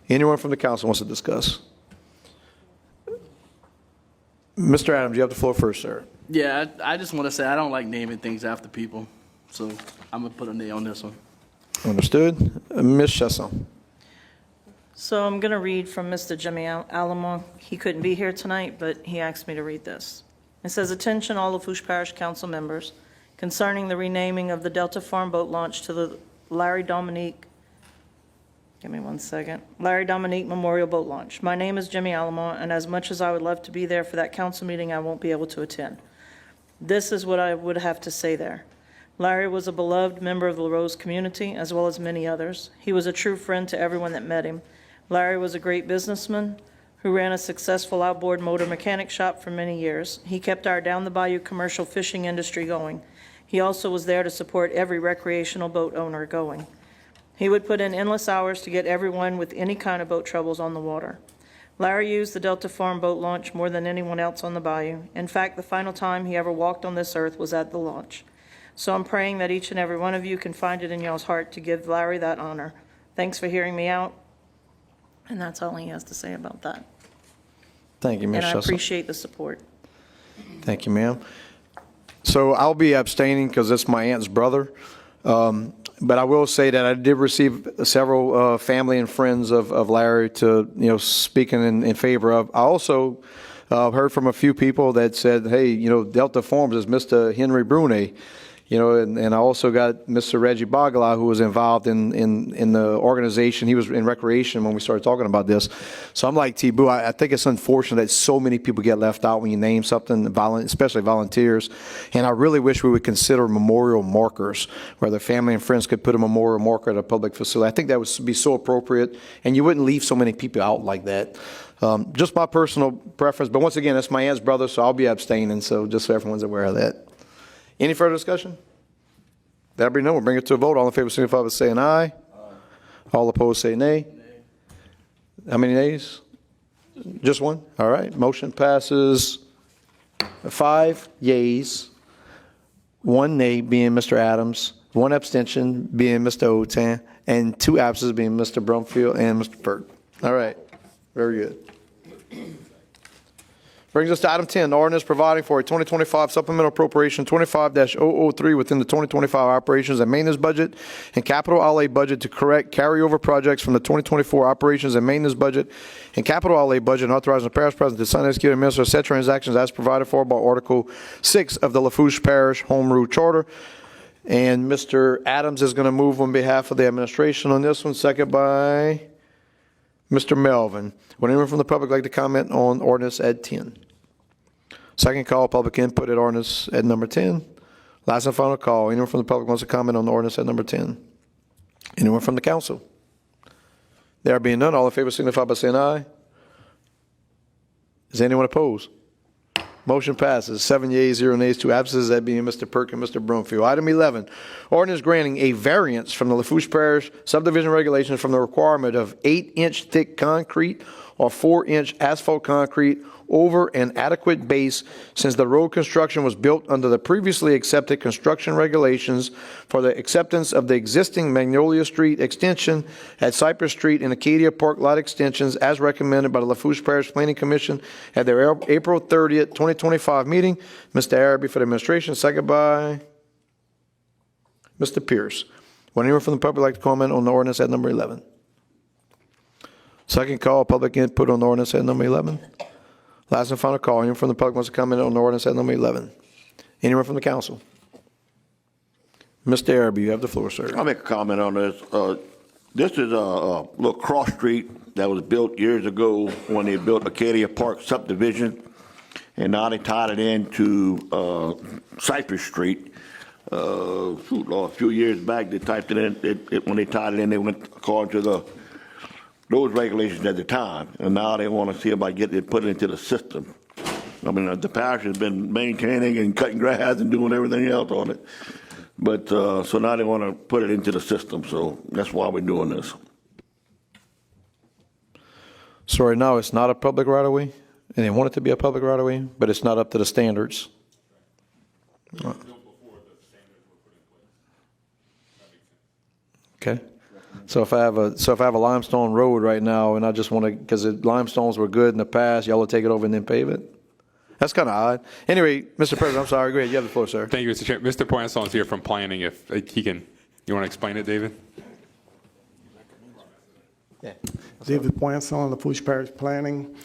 Anyone from the council wants to discuss? Mr. Adams, you have the floor first, sir. Yeah, I just want to say I don't like naming things after people, so I'm going to put a nay on this one. Understood. Ms. Chesson. So I'm going to read from Mr. Jimmy Alamo. He couldn't be here tonight, but he asked me to read this. It says, "Attention all Lafourche Parish Council members concerning the renaming of the Delta Farm Boat Launch to the Larry Dominique Memorial Boat Launch. My name is Jimmy Alamo, and as much as I would love to be there for that council meeting, I won't be able to attend. This is what I would have to say there. Larry was a beloved member of the LaRose community, as well as many others. He was a true friend to everyone that met him. Larry was a great businessman who ran a successful outboard motor mechanic shop for many years. He kept our down-the-bayou commercial fishing industry going. He also was there to support every recreational boat owner going. He would put in endless hours to get everyone with any kind of boat troubles on the water. Larry used the Delta Farm Boat Launch more than anyone else on the bayou. In fact, the final time he ever walked on this earth was at the launch. So I'm praying that each and every one of you can find it in y'all's heart to give Larry that honor. Thanks for hearing me out." And that's all he has to say about that. Thank you, Ms. And I Chesson. appreciate the support. Thank you, ma'am. So I'll be abstaining because it's my aunt's brother. But I will say that I did receive several family and friends of Larry to, speaking in favor of. I also heard from a few people that said, hey, Delta Farms is Mr. Henry Brunet. And I also got Mr. Reggie Bagala, who was involved in the organization. He was in recreation when we started talking about this. So I'm like, T-Boo, I think it's unfortunate that so many people get left out when you name something, especially volunteers. And I really wish we would consider memorial markers where their family and friends could put a memorial marker at a public facility. I think that would be so appropriate, and you wouldn't leave so many people out like that. Just my personal preference. But once again, it's my aunt's brother, so I'll be abstaining. So just so everyone's aware of that. Any further discussion? That be no. We'll bring it to a vote. All in favor signify by saying aye. All opposed say nay. How many nays? Just one? All right. Motion passes 5 yeas, 1 nay being Mr. Adams, 1 abstention being Mr. Otan, and 2 absences being Mr. Brumfield and Mr. Perk. All right. Very good. Brings us to item 10, ordinance providing for a 2025 supplemental appropriation 25-003 within the 2025 operations and maintenance budget and capital outlay budget to correct carryover projects from the 2024 operations and maintenance budget and capital outlay budget, and authorizing the parish president to sign and execute and administer said transactions as provided for by Article 6 of the Lafourche Parish Home Rule Charter. And Mr. Adams is going to move on behalf of the administration on this one, second by Mr. Melvin. Would anyone from the public like to comment on ordinance at 10? Second call, public input at ordinance at number 10. Last and final call. Anyone from the public wants to comment on the ordinance at number 10? Anyone from the council? There being none, all in favor signify by saying aye. Is anyone opposed? Motion passes. 7 yeas, 0 nays, 2 absences, that being Mr. Perk and Mr. Brumfield. Item 11, ordinance granting a variance from the Lafourche Parish subdivision regulations from the requirement of 8-inch thick concrete or 4-inch asphalt concrete over an adequate base since the road construction was built under the previously accepted construction regulations for the acceptance of the existing Magnolia Street extension at Cypress Street and Acadia Park lot extensions as recommended by the Lafourche Parish Planning Commission at their April 30th, 2025 meeting. Mr. Araby for the administration, second by Mr. Pierce. Would anyone from the public like to comment on the ordinance at number 11? Second call, public input on the ordinance at number 11. Last and final call. Anyone from the public wants to comment on the ordinance at number 11? Anyone from the council? Mr. Araby, you have the floor, sir. I'll make a comment on this. This is a little cross street that was built years ago when they built Acadia Park subdivision, and now they tied it into Cypress Street. A few years back, they typed it in. When they tied it in, they went according to those regulations at the time, and now they want to see about getting it put into the system. I mean, the parish has been maintaining and cutting grass and doing everything else on it, but so now they want to put it into the system. So that's why we're doing this. So right now, it's not a public right-of-way, and they want it to be a public right-of-way, but it's not up to the standards. Okay. So if I have a limestone road right now, and I just want to, because the limestones were good in the past, y'all will take it over and then pave it? That's kind of odd. Anyway, Mr. President, I'm sorry. Go ahead. You have the floor, sir. Thank you, Mr. Chair. Mr. Poinson is here from planning. If he can, you want to explain it, David? Yeah. David Poinson, Lafourche Parish Planning,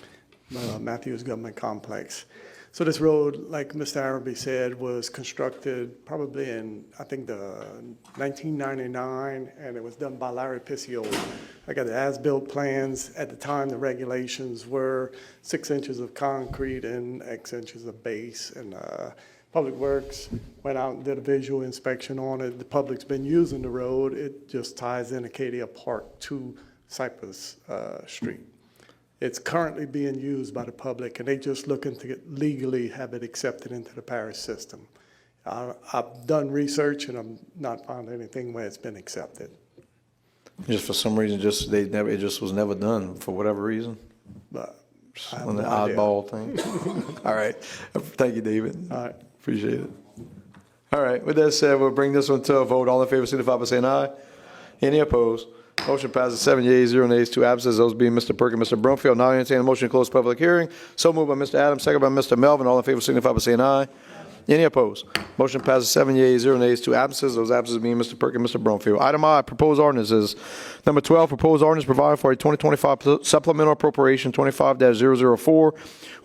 Matthews Government Complex. So this road, like Mr. Araby said, was constructed probably in, I think, the 1999, and it was done by Larry Picciolo. I got the as-built plans. At the time, the regulations were 6 inches of concrete and X inches of base. And Public Works went out and did a visual inspection on it. The public's been using the road. It just ties in Acadia Park to Cypress Street. It's currently being used by the public, and they're just looking to legally have it accepted into the parish system. I've done research, and I've not found anything where it's been accepted. Just for some reason, it just was never done for whatever reason. But I have One of the no idea. oddball things. All right. Thank you, David. All right. Appreciate it. All right. With that said, we'll bring this one to a vote. All in favor, signify by saying aye. Any opposed? Motion passes 7 yeas, 0 nays, 2 absences, those being Mr. Perk and Mr. Brumfield. Now I entertain a motion to close public hearing. So moved by Mr. Adams, second by Mr. Melvin. All in favor signify by saying aye. Any opposed? Motion passes 7 yeas, 0 nays, 2 absences, those absences being Mr. Perk and Mr. Brumfield. Item I, proposed ordinances. Number 12, proposed ordinance providing for a 2025 supplemental appropriation 25-004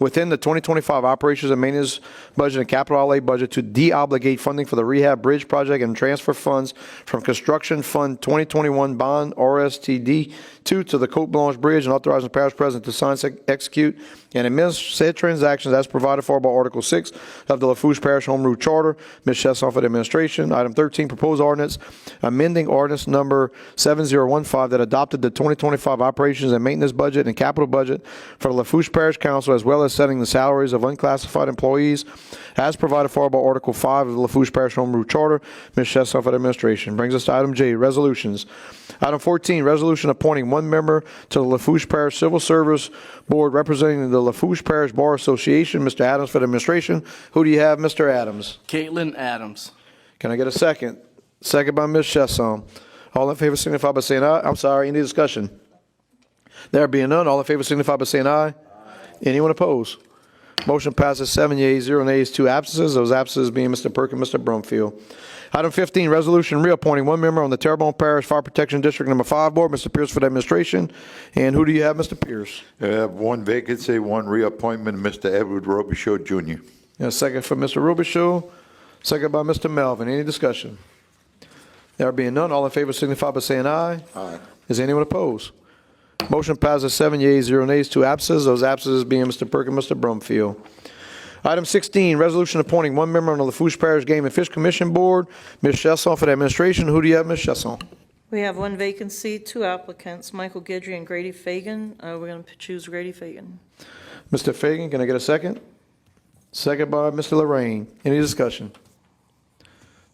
within the 2025 operations and maintenance budget and capital outlay budget to de-obligate funding for the rehab bridge project and transfer funds from construction fund 2021 bond RSTD 2 to the Cote Blanche Bridge and authorizing the parish president to sign, execute, and administer said transactions as provided for by Article 6 of the Lafourche Parish Home Rule Charter. Ms. Chesson for the administration. Item 13, proposed ordinance amending ordinance number 7015 that adopted the 2025 operations and maintenance budget and capital budget for the Lafourche Parish Council, as well as setting the salaries of unclassified employees as provided for by Article 5 of the Lafourche Parish Home Rule Charter. Ms. Chesson for the administration. Brings us to item J, resolutions. Item 14, resolution appointing one member to the Lafourche Parish Civil Service Board representing the Lafourche Parish Bar Association. Mr. Adams for the administration. Who do you have, Mr. Adams? Caitlin Adams. Can I get a second? Second by Ms. Chesson. All in favor signify by saying aye. I'm sorry, any discussion? There being none, all in favor signify by saying aye. Anyone opposed? Motion passes 7 yeas, 0 nays, 2 absences. Those absences being Mr. Perk and Mr. Brumfield. Item 15, resolution reappointing one member on the Terrebonne Parish Fire Protection District Number 5 Board. Mr. Pierce for the administration. And who do you have, Mr. Pierce? I have one vacancy, one reappointment, Mr. Edward Robichaud, Jr. A second for Mr. Robichaud. Second by Mr. Melvin. Any discussion? There being none, all in favor signify by saying aye. Aye. Is anyone opposed? Motion passes 7 yeas, 0 nays, 2 absences. Those absences being Mr. Perk and Mr. Brumfield. Item 16, resolution appointing one member on the Lafourche Parish Game and Fish Commission Board. Ms. Chesson for the administration. Who do you have, Ms. Chesson? We have one vacancy, 2 applicants, Michael Guidry and Grady Fagan. We're going to choose Grady Fagan. Mr. Fagan, can I get a second? Second by Mr. Lorraine. Any discussion?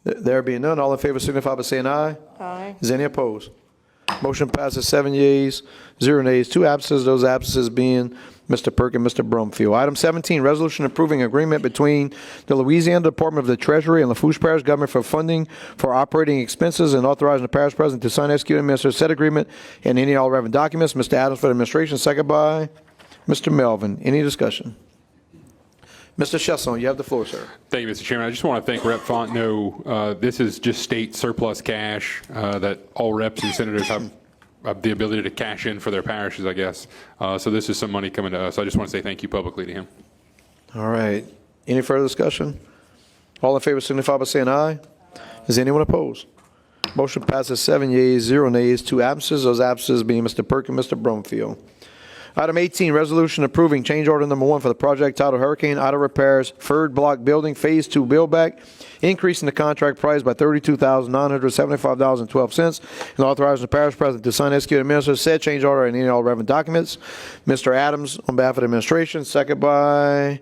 There being none, all in favor signify by saying aye. Aye. Is any opposed? Motion passes 7 yeas, 0 nays, 2 absences, those absences being Mr. Perk and Mr. Brumfield. Item 17, resolution approving agreement between the Louisiana Department of the Treasury and Lafourche Parish Government for funding for operating expenses and authorizing the parish president to sign, execute, and administer said agreement and any and all relevant documents. Mr. Adams for the administration, second by Mr. Melvin. Any discussion? Mr. Chesson, you have the floor, sir. Thank you, Mr. Chairman. I just want to thank Rep. Fontenot. This is just state surplus cash that all reps and senators have the ability to cash in for their parishes, I guess. So this is some money coming to us. I just want to say thank you publicly to him. All right. Any further discussion? All in favor signify by saying aye. Is anyone opposed? Motion passes 7 yeas, 0 nays, 2 absences. Those absences being Mr. Perk and Mr. Brumfield. Item 18, resolution approving change order number 1 for the project titled Hurricane Auto Repairs Third Block Building Phase 2 Build Back, increasing the contract price by $32,975.12, and authorizing the parish president to sign, execute, and administer said change order and any and all relevant documents. Mr. Adams on behalf of the administration, second by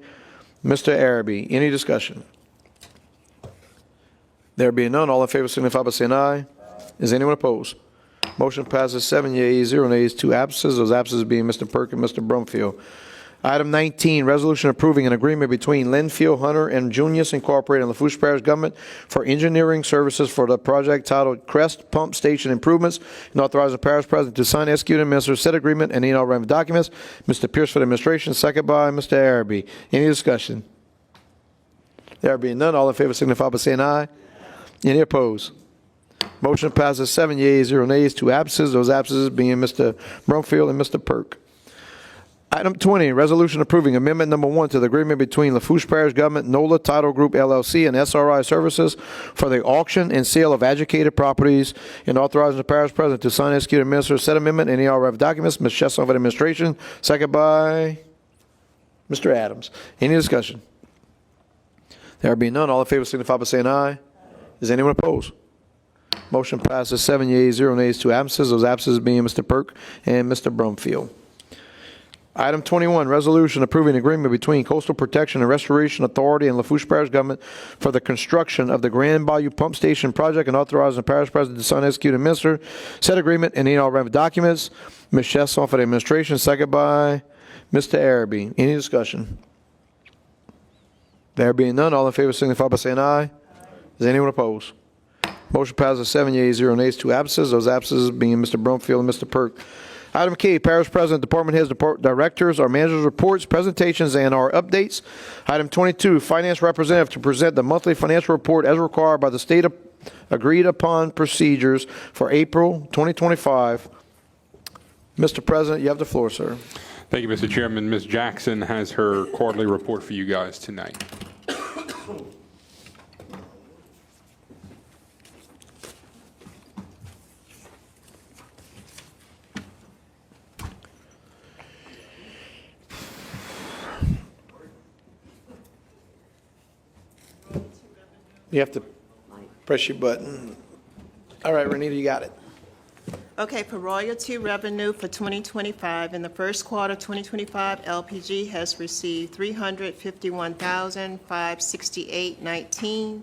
Mr. Araby. Any discussion? There being none, all in favor signify by saying aye. Is anyone opposed? Motion passes 7 yeas, 0 nays, 2 absences. Those absences being Mr. Perk and Mr. Brumfield. Item 19, resolution approving an agreement between Linfield, Hunter, and Junius Incorporated and Lafourche Parish Government for engineering services for the project titled Crest Pump Station Improvements, and authorizing the parish president to sign, execute, and administer said agreement and any and all relevant documents. Mr. Pierce for the administration, second by Mr. Araby. Any discussion? There being none, all in favor signify by saying aye. Any opposed? Motion passes 7 yeas, 0 nays, 2 absences. Those absences being Mr. Brumfield and Mr. Perk. Item 20, resolution approving amendment number 1 to the agreement between Lafourche Parish Government, NOLA Title Group LLC, and SRI Services for the auction and sale of adjudicated properties, and authorizing the parish president to sign, execute, and administer said amendment and any all relevant documents. Ms. Chesson for the administration, second by Mr. Adams. Any discussion? There being none, all in favor signify by saying aye. Is anyone opposed? Motion passes 7 yeas, 0 nays, 2 absences. Those absences being Mr. Perk and Mr. Brumfield. Item 21, resolution approving agreement between Coastal Protection and Restoration Authority and Lafourche Parish Government for the construction of the Grand Bayou Pump Station project, and authorizing the parish president to sign, execute, and administer said agreement and any all relevant documents. Ms. Chesson for the administration, second by Mr. Araby. Any discussion? There being none, all in favor signify by saying aye. Is anyone opposed? Motion passes 7 yeas, 0 nays, 2 absences. Those absences being Mr. Brumfield and Mr. Perk. Item K, parish president, department heads, directors, or managers' reports, presentations, and our updates. Item 22, finance representative to present the monthly financial report as required by the state agreed upon procedures for April 2025. Mr. President, you have the floor, sir. Thank you, Mr. Chairman. Ms. Jackson has her quarterly report for you guys tonight. You have to press your button. All right, Renita, you got it. Okay, for royalty revenue for 2025, in the first quarter 2025, LPG has received $351,568.19.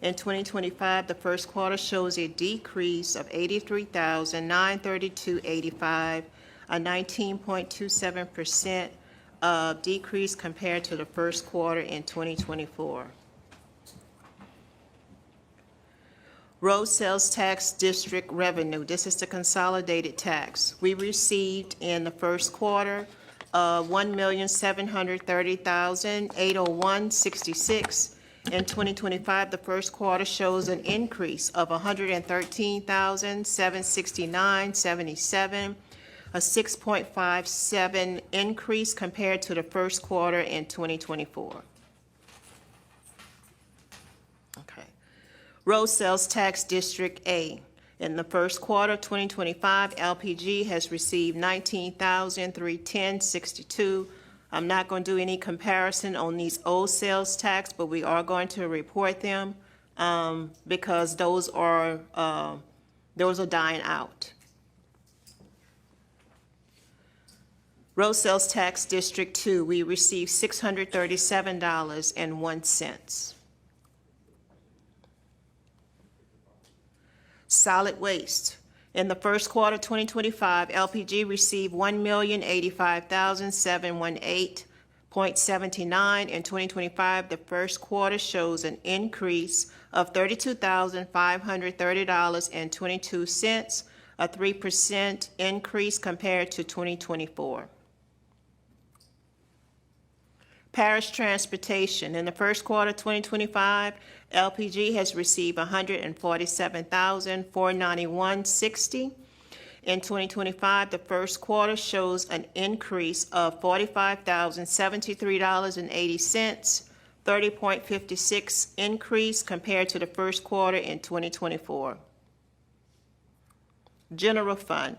In 2025, the first quarter shows a decrease of $83,932.85, a 19.27% decrease compared to the first quarter in 2024. Road sales tax district revenue. This is the consolidated tax. We received in the first quarter $1,730,801.66. In 2025, the first quarter shows an increase of $113,769.77, a 6.57 increase compared to the first quarter in 2024. Road sales tax district A. In the first quarter 2025, LPG has received $19,310.62. I'm not going to do any comparison on these old sales tax, but we are going to report them because those are Those are dying out. Road Sales Tax District 2, we received $637.01. Solid Waste. In the first quarter 2025, LPG received $1,085,718.79. In 2025, the first quarter shows an increase of $32,530.22, a 3% increase compared to 2024. Parish Transportation. In the first quarter 2025, LPG has received $147,491.60. In 2025, the first quarter shows an increase of $45,073.80, 30.56 increase compared to the first quarter in 2024. General Fund.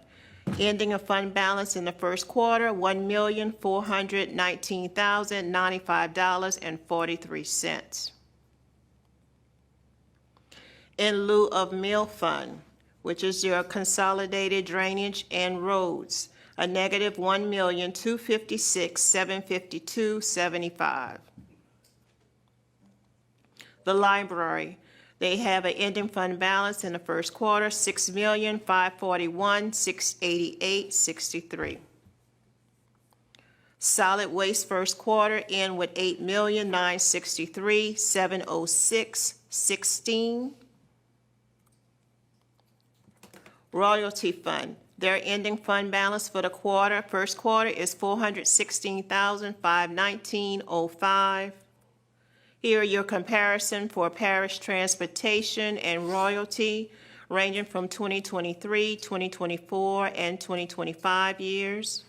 Ending of fund balance in the first quarter, $1,419,095.43. In lieu of mill fund, which is your consolidated drainage and roads, a negative $1,256,752.75. The library. They have an ending fund balance in the first quarter, $6,541,688.63. Solid Waste first quarter end with $8,963,706.16. Royalty Fund. Their ending fund balance for the first quarter is $416,519.05. Here are your comparison for Parish Transportation and Royalty, ranging from 2023, 2024, and 2025 years.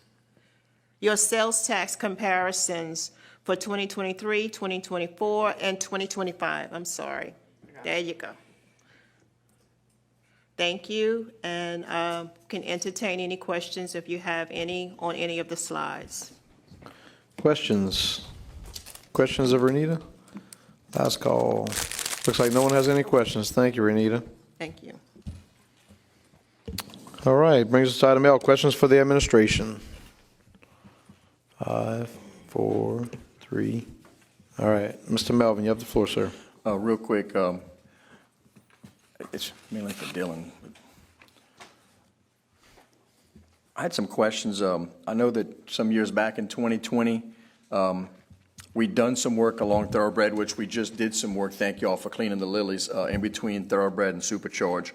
Your sales tax comparisons for 2023, 2024, and 2025. I'm sorry. There you go. Thank you, and can entertain any questions if you have any on any of the slides. Questions? Questions of Renita? Last call. Looks like no one has any questions. Thank you, Renita. Thank you. All right, brings us to item L, questions for the administration. 5, 4, 3. All right, Mr. Melvin, you have the floor, sir. Real quick, it's mainly for Dylan. I had some questions. I know that some years back in 2020, we'd done some work along Thoroughbred, which we just did some work. Thank you all for cleaning the lilies in between Thoroughbred and Supercharge.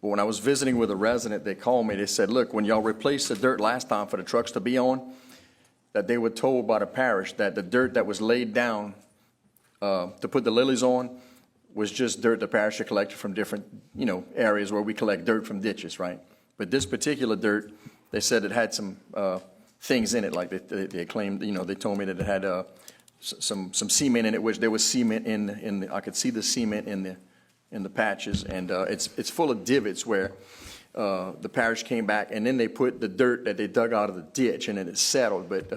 But when I was visiting with a resident, they called me. They said, look, when y'all replaced the dirt last time for the trucks to be on, that they were told by the parish that the dirt that was laid down to put the lilies on was just dirt the parish had collected from different, areas where we collect dirt from ditches, right? But this particular dirt, they said it had some things in it, like they claimed, they told me that it had some cement in it, which there was cement in I could see the cement in the patches, and it's full of divots where the parish came back, and then they put the dirt that they dug out of the ditch, and then it settled. But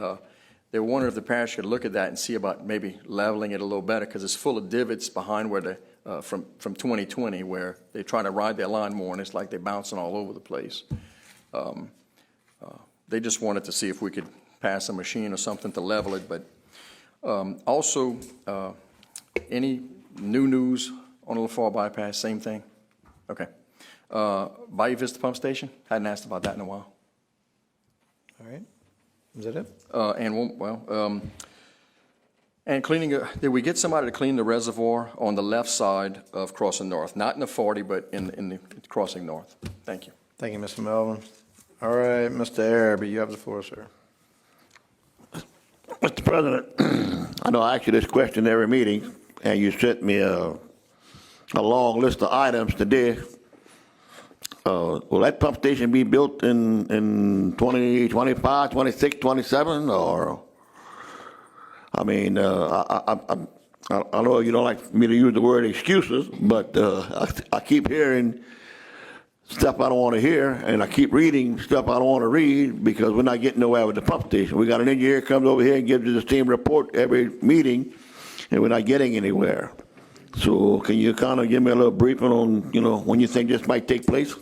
they wondered if the parish could look at that and see about maybe leveling it a little better, because it's full of divots behind where from 2020, where they try to ride their lawnmower, and it's like they're bouncing all over the place. They just wanted to see if we could pass a machine or something to level it. But also, any new news on the Lafourche bypass? Same thing? Okay. Bayou Vista Pump Station? Hadn't asked about that in a while. All right. Is that it? And cleaning, did we get somebody to clean the reservoir on the left side of Crossing North? Not in the 40, but in the Crossing North. Thank you. Thank you, Mr. Melvin. All right, Mr. Araby, you have the floor, sir. Mr. President, I know I ask you this question every meeting, and you sent me a long list of items today. Will that pump station be built in 2025, 26, 27, or? I mean, I know you don't like me to use the word excuses, but I keep hearing stuff I don't want to hear, and I keep reading stuff I don't want to read, because we're not getting nowhere with the pump station. We got an engineer comes over here and gives us the same report every meeting, and we're not getting anywhere. So can you kind of give me a little briefing on, when you think this might take place?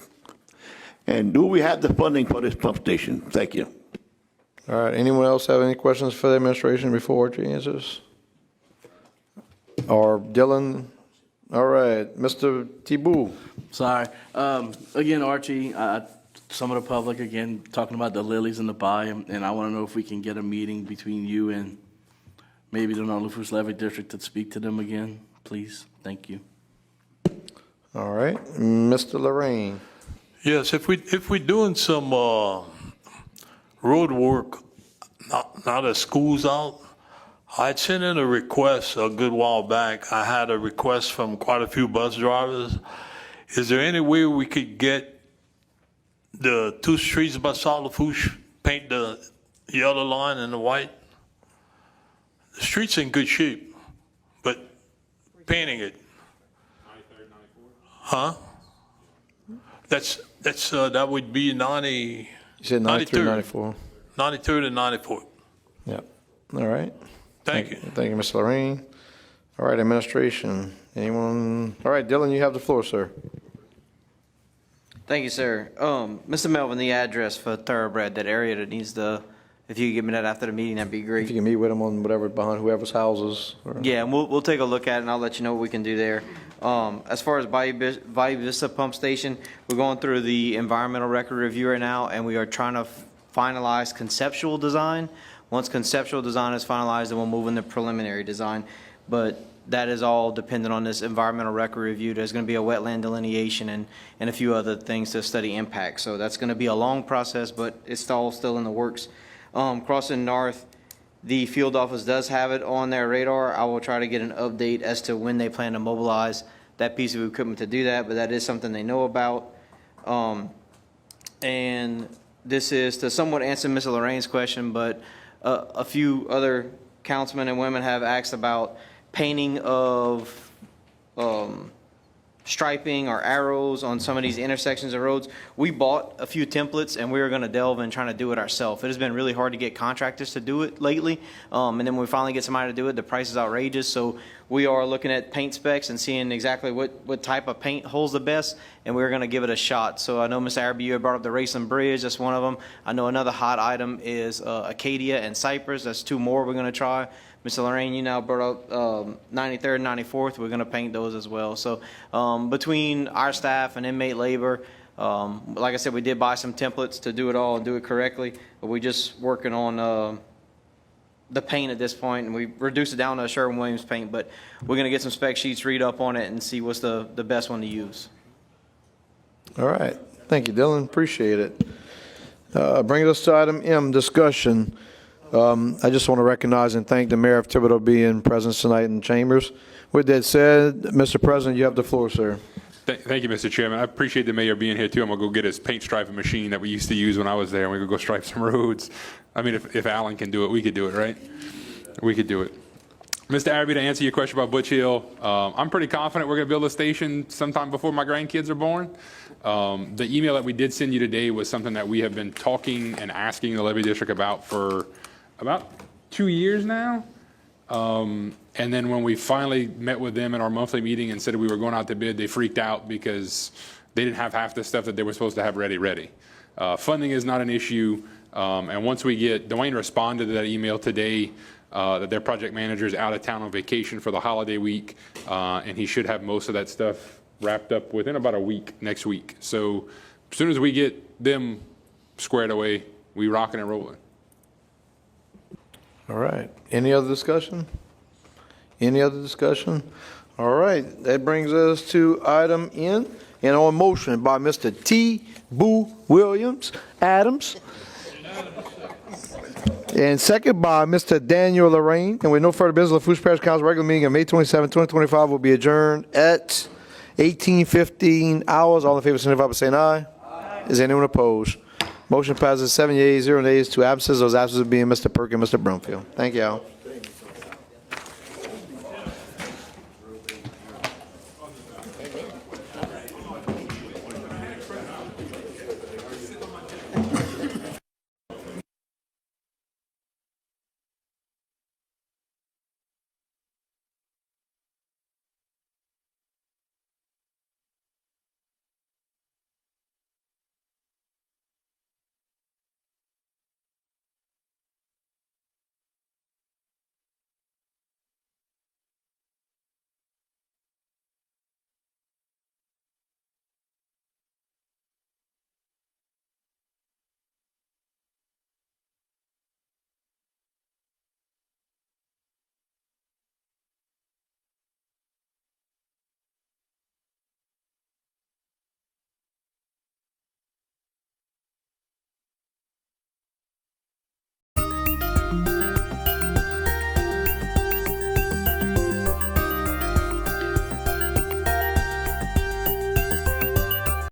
And do we have the funding for this pump station? Thank you. All right, anyone else have any questions for the administration before Archie answers? Or Dylan? All right, Mr. Thibault. Sorry. Again, Archie, some of the public, again, talking about the lilies in the bayou, and I want to know if we can get a meeting between you and maybe the North Lafourche Levy District to speak to them again, please. Thank you. All right, Mr. Lorraine. Yes, if we're doing some road work, now that school's out, I'd sent in a request a good while back. I had a request from quite a few bus drivers. Is there any way we could get the 2 streets by South Lafourche, paint the yellow line and the white? The street's in good shape, but painting it. 93rd, 94th? Huh? That would be 90. You said 93, 94. 93rd and 94th. Yep. All right. Thank you. Thank you, Ms. Lorraine. All right, administration. Anyone? All right, Dylan, you have the floor, sir. Thank you, sir. Mr. Melvin, the address for Thoroughbred, that area that needs the, if you could give me that after the meeting, that'd be great. If you can meet with them on whatever, behind whoever's houses. Or... Yeah, and we'll take a look at it, and I'll let you know what we can do there. As far as Bayou Vista Pump Station, we're going through the environmental record review right now, and we are trying to finalize conceptual design. Once conceptual design is finalized, then we'll move into preliminary design. But that is all dependent on this environmental record review. There's going to be a wetland delineation and a few other things to study impact. So that's going to be a long process, but it's all still in the works. Crossing North, the field office does have it on their radar. I will try to get an update as to when they plan to mobilize that piece of equipment to do that, but that is something they know about. And this is to somewhat answer Ms. Lorraine's question, but a few other councilmen and women have asked about painting of striping or arrows on some of these intersections of roads. We bought a few templates and we were going to delve in trying to do it ourselves. It has been really hard to get contractors to do it lately. And then when we finally get somebody to do it, the price is outrageous. So we are looking at paint specs and seeing exactly what type of paint holds the best, and we're going to give it a shot. So I know Ms. Araby, you brought up the Racing Bridge. That's one of them. I know another hot item is Acadia and Cypress. That's 2 more we're going to try. Mr. Lorraine, you now brought up 93rd and 94th. We're going to paint those as well. So between our staff and inmate labor, like I said, we did buy some templates to do it all and do it correctly, but we're just working on the paint at this point, and we reduced it down to a Sherwin-Williams paint, but we're going to get some spec sheets, read up on it, and see what's the best one to use. All right. Thank you, Dylan. Appreciate it. Bringing us to item M, discussion. I just want to recognize and thank the Mayor of Thibodaux being present tonight in chambers. With that said, Mr. President, you have the floor, sir. Thank you, Mr. Chairman. I appreciate the mayor being here, too. I'm going to go get his paint striping machine that we used to use when I was there, and we could go stripe some roads. I mean, if Alan can do it, we could do it, right? We could do it. Mr. Araby, to answer your question about Butch Hill, I'm pretty confident we're going to build a station sometime before my grandkids are born. The email that we did send you today was something that we have been talking and asking the levy district about for about 2 years now. And then when we finally met with them in our monthly meeting and said we were going out to bid, they freaked out because they didn't have half the stuff that they were supposed to have ready. Funding is not an issue. And once we get, Dwayne responded to that email today that their project manager is out of town on vacation for the holiday week. And he should have most of that stuff wrapped up within about a week next week. So as soon as we get them squared away, we rocking and rolling. All right. Any other discussion? Any other discussion? All right. That brings us to item N. And on motion by Mr. T. Boo Williams Adams. And second by Mr. Daniel Lorraine. And with no further business, Lafourche Parish Council regular meeting on May 27, 2025 will be adjourned at 18:15 hours. All in favor, signify by saying aye. Aye. Is anyone opposed? Motion passes 7 yeas, 0 nays, 2 absences. Those absences being Mr. Perk and Mr. Brumfield. Thank you all.